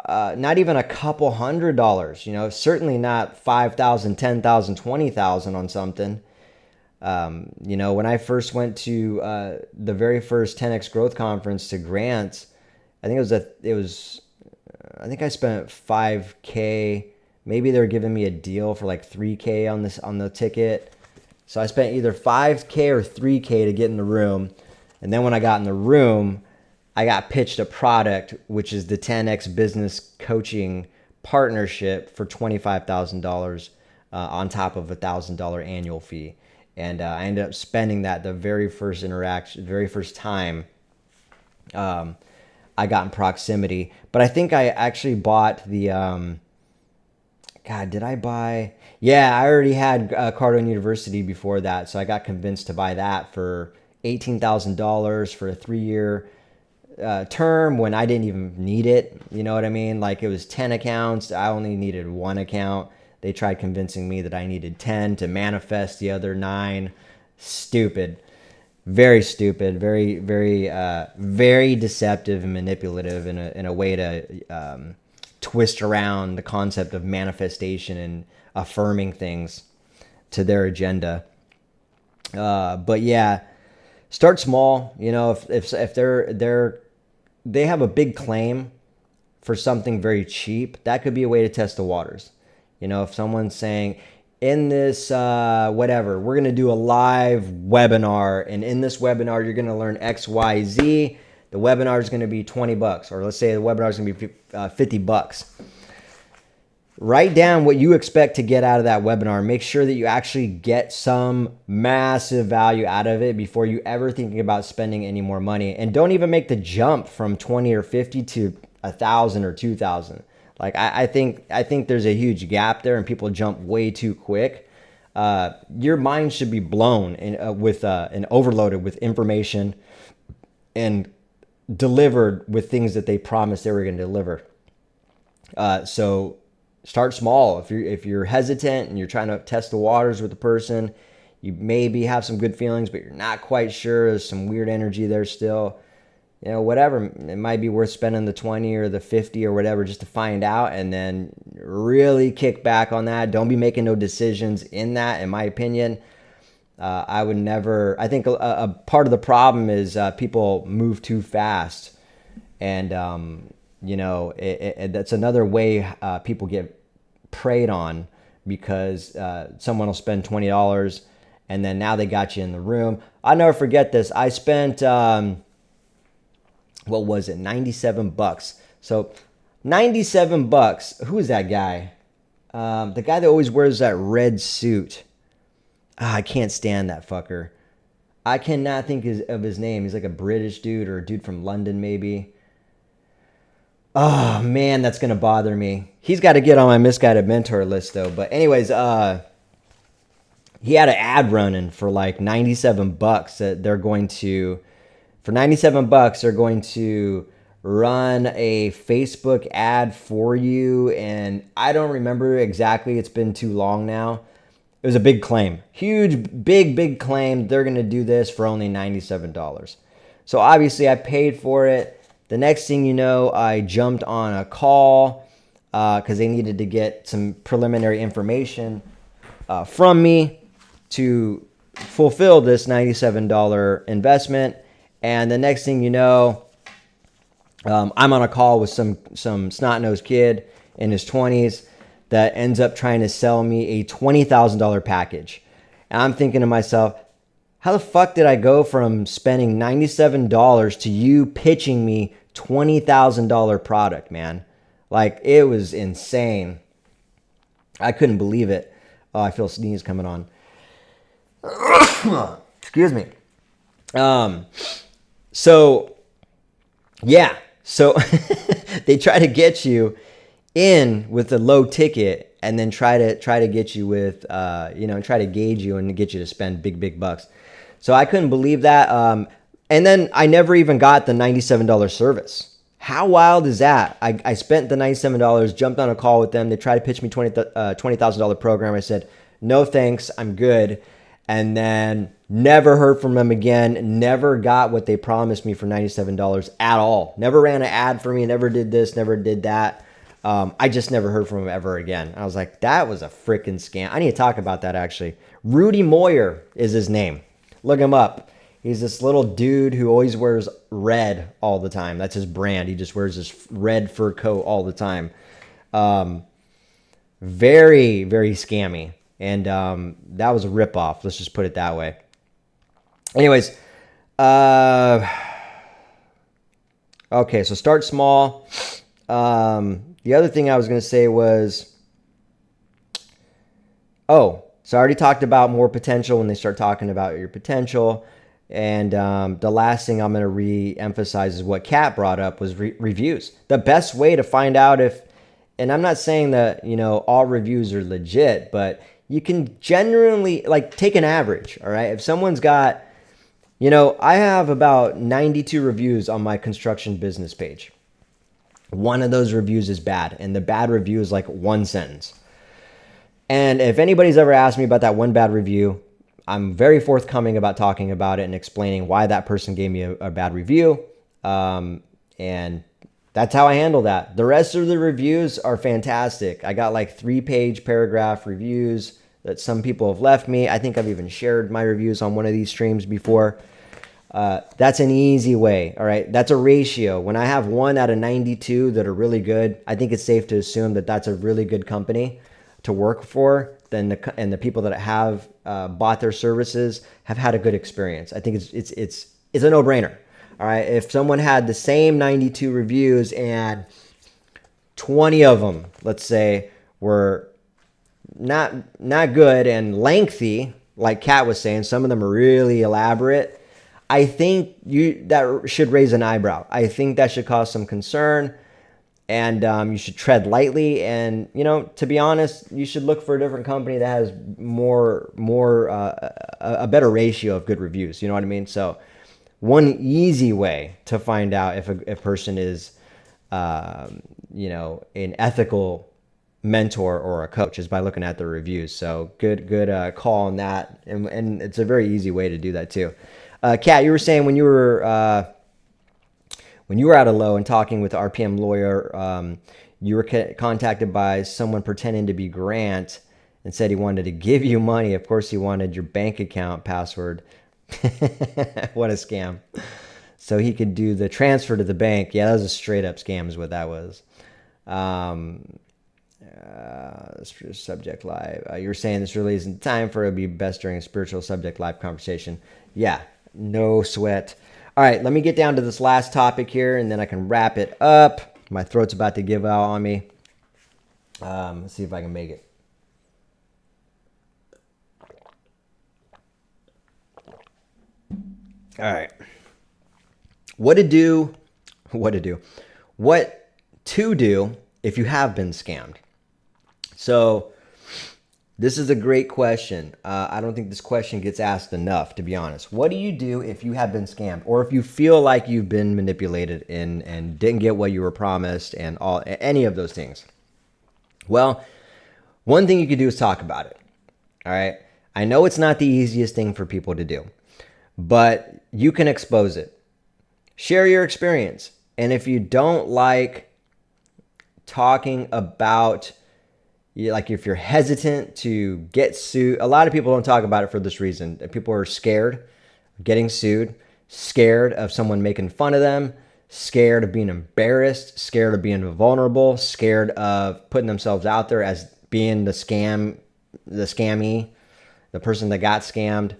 Speaker 1: not even a couple $100s, you know, certainly not 5,000, 10,000, 20,000 on something. You know, when I first went to the very first 10x growth conference to Grants, I think I think I spent 5K. Maybe they were giving me a deal for like 3K on the ticket. So I spent either 5K or 3K to get in the room. And then when I got in the room, I got pitched a product, which is the 10X business coaching partnership for $25,000 on top of $1,000 annual fee. And I ended up spending that the very first interaction, very first time I got in proximity. But I think I actually bought the, God, did I buy? Yeah, I already had Cardone University before that. So I got convinced to buy that for $18,000 for a 3-year term when I didn't even need it. You know what I mean? Like it was 10 accounts. I only needed 1 account. They tried convincing me that I needed 10 to manifest the other 9. Stupid. Very stupid. Very, very, very deceptive and manipulative in a way to twist around the concept of manifestation and affirming things to their agenda. But yeah, start small. You know, if they have a big claim for something very cheap, that could be a way to test the waters. You know, if someone's saying, in this whatever, we're going to do a live webinar, and in this webinar, you're going to learn X, Y, Z. The webinar is going to be $20, or let's say the webinar is going to be $50. Write down what you expect to get out of that webinar. Make sure that you actually get some massive value out of it before you ever thinking about spending any more money. And don't even make the jump from 20 or 50 to 1,000 or 2,000. Like I think there's a huge gap there, and people jump way too quick. Your mind should be blown and overloaded with information and delivered with things that they promised they were going to deliver. So start small. If you're hesitant and you're trying to test the waters with the person, you maybe have some good feelings, but you're not quite sure. There's some weird energy there still. You know, whatever, it might be worth spending the 20 or the 50 or whatever just to find out, and then really kick back on that. Don't be making no decisions in that, in my opinion. I would never, I think a part of the problem is people move too fast. And, you know, that's another way people get preyed on, because someone will spend $20 and then now they got you in the room. I'll never forget this. I spent... what was it? $97. So $97. Who is that guy? The guy that always wears that red suit. I can't stand that fucker. I cannot think of his name. He's like a British dude or a dude from London maybe. Oh man, that's gonna bother me. He's got to get on my Misguided mentor list though. But anyways, he had an ad running for like $97 that they're going to... For $97, they're going to run a Facebook ad for you. And I don't remember exactly. It's been too long now. It was a big claim. Huge, big claim. They're going to do this for only $97. So obviously I paid for it. The next thing you know, I jumped on a call because they needed to get some preliminary information from me to fulfill this $97 investment. And the next thing you know, I'm on a call with some snot-nosed kid in his 20s that ends up trying to sell me a $20,000 package. And I'm thinking to myself, how the fuck did I go from spending $97 to you pitching me $20,000 product, man? Like, it was insane. I couldn't believe it. Oh, I feel a sneeze coming on. Excuse me. So they try to get you in with a low ticket, and then try to get you with, try to gauge you and get you to spend big bucks. So I couldn't believe that. And then I never even got the $97 service. How wild is that? I spent the $97, jumped on a call with them. They tried to pitch me $20,000 program. I said, no thanks, I'm good. And then never heard from them again. Never got what they promised me for $97 at all. Never ran an ad for me. Never did this. Never did that. I just never heard from him ever again. I was like, that was a freaking scam. I need to talk about that actually. Rudy Moyer is his name. Look him up. He's this little dude who always wears red all the time. That's his brand. He just wears this red fur coat all the time. Very, very scammy. And that was a ripoff. Let's just put it that way. Anyways, okay, so start small. The other thing I was going to say was, so I already talked about more potential when they start talking about your potential. And the last thing I'm going to re-emphasize is what Kat brought up was reviews. The best way to find out if, and I'm not saying that, all reviews are legit, but you can generally take an average. All right. If someone's got, I have about 92 reviews on my construction business page. One of those reviews is bad, and the bad review is like one sentence. And if anybody's ever asked me about that one bad review, I'm very forthcoming about talking about it and explaining why that person gave me a bad review. And that's how I handle that. The rest of the reviews are fantastic. I got like 3-page paragraph reviews that some people have left me. I think I've even shared my reviews on one of these streams before. That's an easy way. All right. That's a ratio. When I have 1 out of 92 that are really good, I think it's safe to assume that that's a really good company to work for. And the people that have bought their services have had a good experience. I think it's a no-brainer. All right. If someone had the same 92 reviews and 20 of them, let's say, were not good and lengthy, like Kat was saying, some of them are really elaborate, I think that should raise an eyebrow. I think that should cause some concern, and you should tread lightly. And to be honest, you should look for a different company that has a better ratio of good reviews. You know what I mean? So, one easy way to find out if a person is, an ethical mentor or a coach is by looking at the reviews. So, good call on that, and it's a very easy way to do that too. Kat, you were saying when you were at a low and talking with the RPM lawyer, you were contacted by someone pretending to be Grant and said he wanted to give you money. Of course, he wanted your bank account password. What a scam. So he could do the transfer to the bank. Yeah, that was a straight up scam is what that was. Subject live. You were saying this really isn't time for it. It'd be best during a spiritual subject live conversation. Yeah. No sweat. All right, let me get down to this last topic here, and then I can wrap it up. My throat's about to give out on me. Let's see if I can make it. All right. What to do if you have been scammed? So this is a great question. I don't think this question gets asked enough, to be honest. What do you do if you have been scammed, or if you feel like you've been manipulated and didn't get what you were promised, and any of those things? Well, one thing you could do is talk about it. All right. I know it's not the easiest thing for people to do, but you can expose it. Share your experience. And if you don't like talking about, like if you're hesitant to get sued, a lot of people don't talk about it for this reason. People are scared of getting sued, scared of someone making fun of them, scared of being embarrassed, scared of being vulnerable, scared of putting themselves out there as being the scammy, the person that got scammed.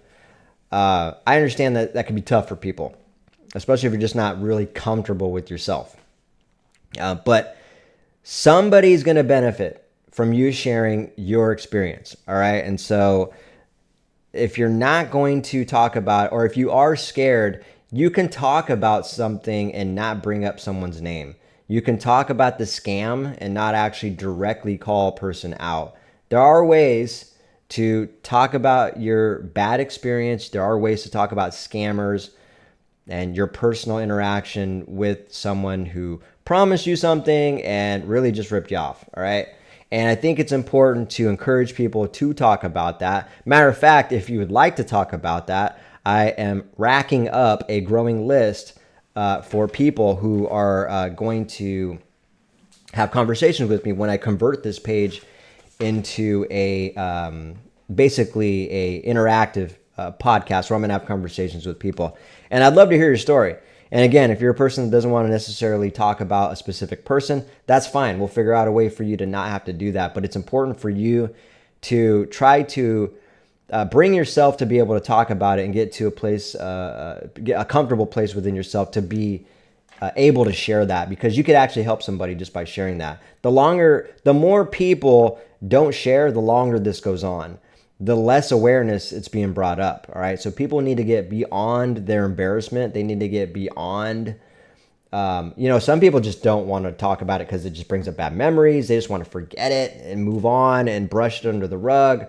Speaker 1: I understand that can be tough for people, especially if you're just not really comfortable with yourself. But somebody's going to benefit from you sharing your experience. All right. And so if you're not going to talk about, or if you are scared, you can talk about something and not bring up someone's name. You can talk about the scam and not actually directly call a person out. There are ways to talk about your bad experience. There are ways to talk about scammers and your personal interaction with someone who promised you something and really just ripped you off. All right. And I think it's important to encourage people to talk about that. Matter of fact, if you would like to talk about that, I am racking up a growing list for people who are going to have conversations with me when I convert this page into a basically a interactive podcast where I'm gonna have conversations with people. And I'd love to hear your story. And again, if you're a person that doesn't want to necessarily talk about a specific person, that's fine. We'll figure out a way for you to not have to do that. But it's important for you to try to bring yourself to be able to talk about it and get to a place, get a comfortable place within yourself to be able to share that, because you could actually help somebody just by sharing that. The more people don't share, the longer this goes on, the less awareness it's being brought up. All right. So people need to get beyond their embarrassment. They need to get beyond, some people just don't want to talk about it because it just brings up bad memories. They just want to forget it and move on and brush it under the rug.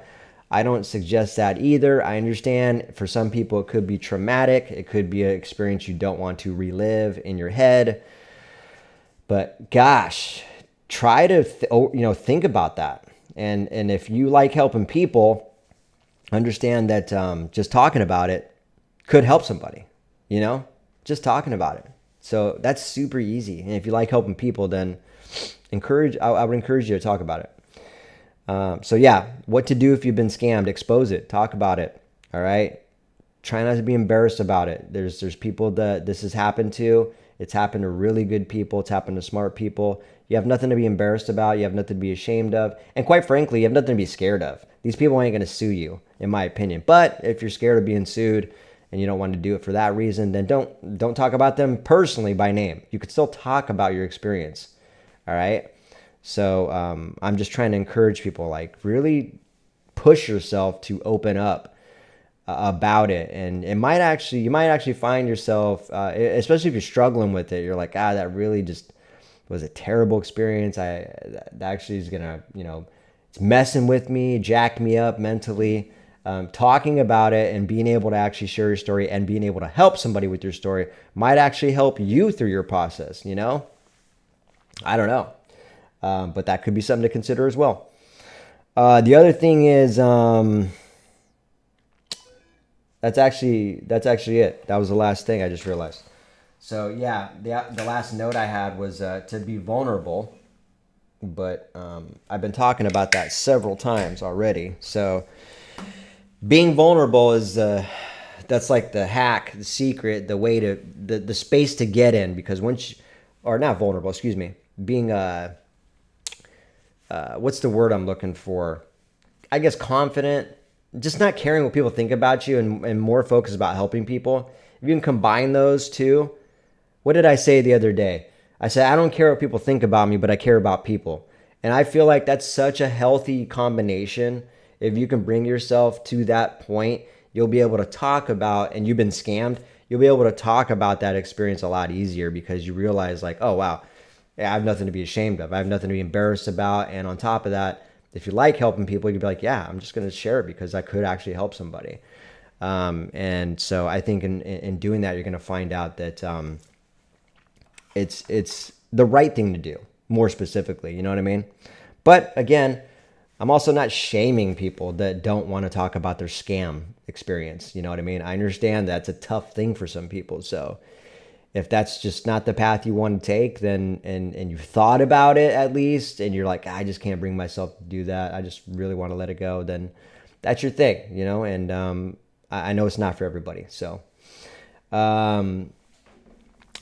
Speaker 1: I don't suggest that either. I understand for some people it could be traumatic. It could be an experience you don't want to relive in your head. But gosh, try to think about that. And if you like helping people, understand that just talking about it could help somebody. Just talking about it. So that's super easy. And if you like helping people, then I would encourage you to talk about it. So yeah, what to do if you've been scammed? Expose it. Talk about it. All right. Try not to be embarrassed about it. There's people that this has happened to. It's happened to really good people. It's happened to smart people. You have nothing to be embarrassed about. You have nothing to be ashamed of. And quite frankly, you have nothing to be scared of. These people ain't going to sue you, in my opinion. But if you're scared of being sued and you don't want to do it for that reason, then don't talk about them personally by name. You could still talk about your experience. All right. So I'm just trying to encourage people, like, really push yourself to open up about it. And you might actually find yourself, especially if you're struggling with it, you're like, that really just was a terrible experience. That actually is gonna, it's messing with me, jack me up mentally. Talking about it and being able to actually share your story and being able to help somebody with your story might actually help you through your process. I don't know. But that could be something to consider as well. The other thing is, that's actually it. That was the last thing I just realized. So yeah, the last note I had was to be vulnerable, but I've been talking about that several times already. So being vulnerable is that's like the hack, the secret, the way to the space to get in, because not vulnerable, excuse me, being what's the word I'm looking for? I guess confident, just not caring what people think about you and more focused about helping people. If you can combine those two, what did I say the other day? I said, I don't care what people think about me, but I care about people. And I feel like that's such a healthy combination. If you can bring yourself to that point, you'll be able to talk about, and you've been scammed, you'll be able to talk about that experience a lot easier, because you realize, like, oh, wow, I have nothing to be ashamed of. I have nothing to be embarrassed about. And on top of that, if you like helping people, you'd be like, yeah, I'm just going to share it because I could actually help somebody. And so I think in doing that, you're going to find out that it's the right thing to do, more specifically. You know what I mean? But again, I'm also not shaming people that don't want to talk about their scam experience. You know what I mean? I understand that's a tough thing for some people. So if that's just not the path you want to take, then and you've thought about it at least, and you're like, I just can't bring myself to do that, I just really want to let it go, then that's your thing, and I know it's not for everybody. So I'm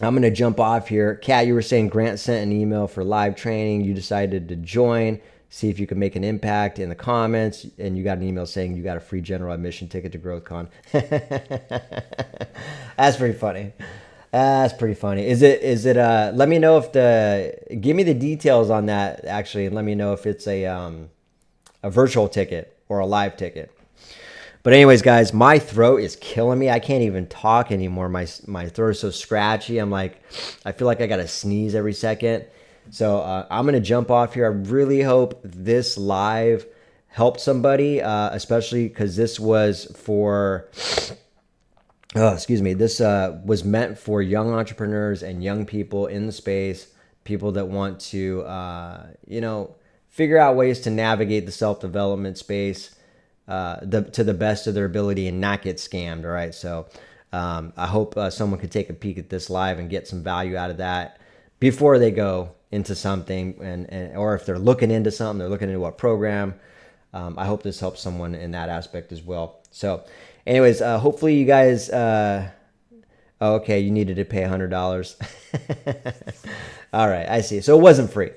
Speaker 1: going to jump off here. Kat, you were saying Grant sent an email for live training. You decided to join, see if you could make an impact in the comments, and you got an email saying you got a free general admission ticket to GrowthCon. That's pretty funny. That's pretty funny. Is it let me know give me the details on that actually, and let me know if it's a virtual ticket or a live ticket. But anyways, guys, my throat is killing me. I can't even talk anymore. My throat is so scratchy. I feel like I got to sneeze every second. So I'm going to jump off here. I really hope this live helped somebody, especially because this was for this was meant for young entrepreneurs and young people in the space, people that want to, figure out ways to navigate the self-development space to the best of their ability and not get scammed. All right. So I hope someone could take a peek at this live and get some value out of that. before they go into something, and or if they're looking into something, they're looking into a program. I hope this helps someone in that aspect as well. So, anyways, hopefully you guys. Oh, okay, you needed to pay $100. All right, I see. So it wasn't free.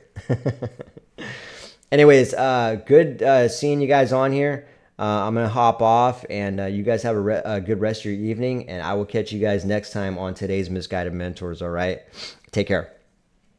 Speaker 1: Anyways, good seeing you guys on here. I'm gonna hop off, and you guys have a good rest of your evening, and I will catch you guys next time on today's Misguided Mentors. All right, take care.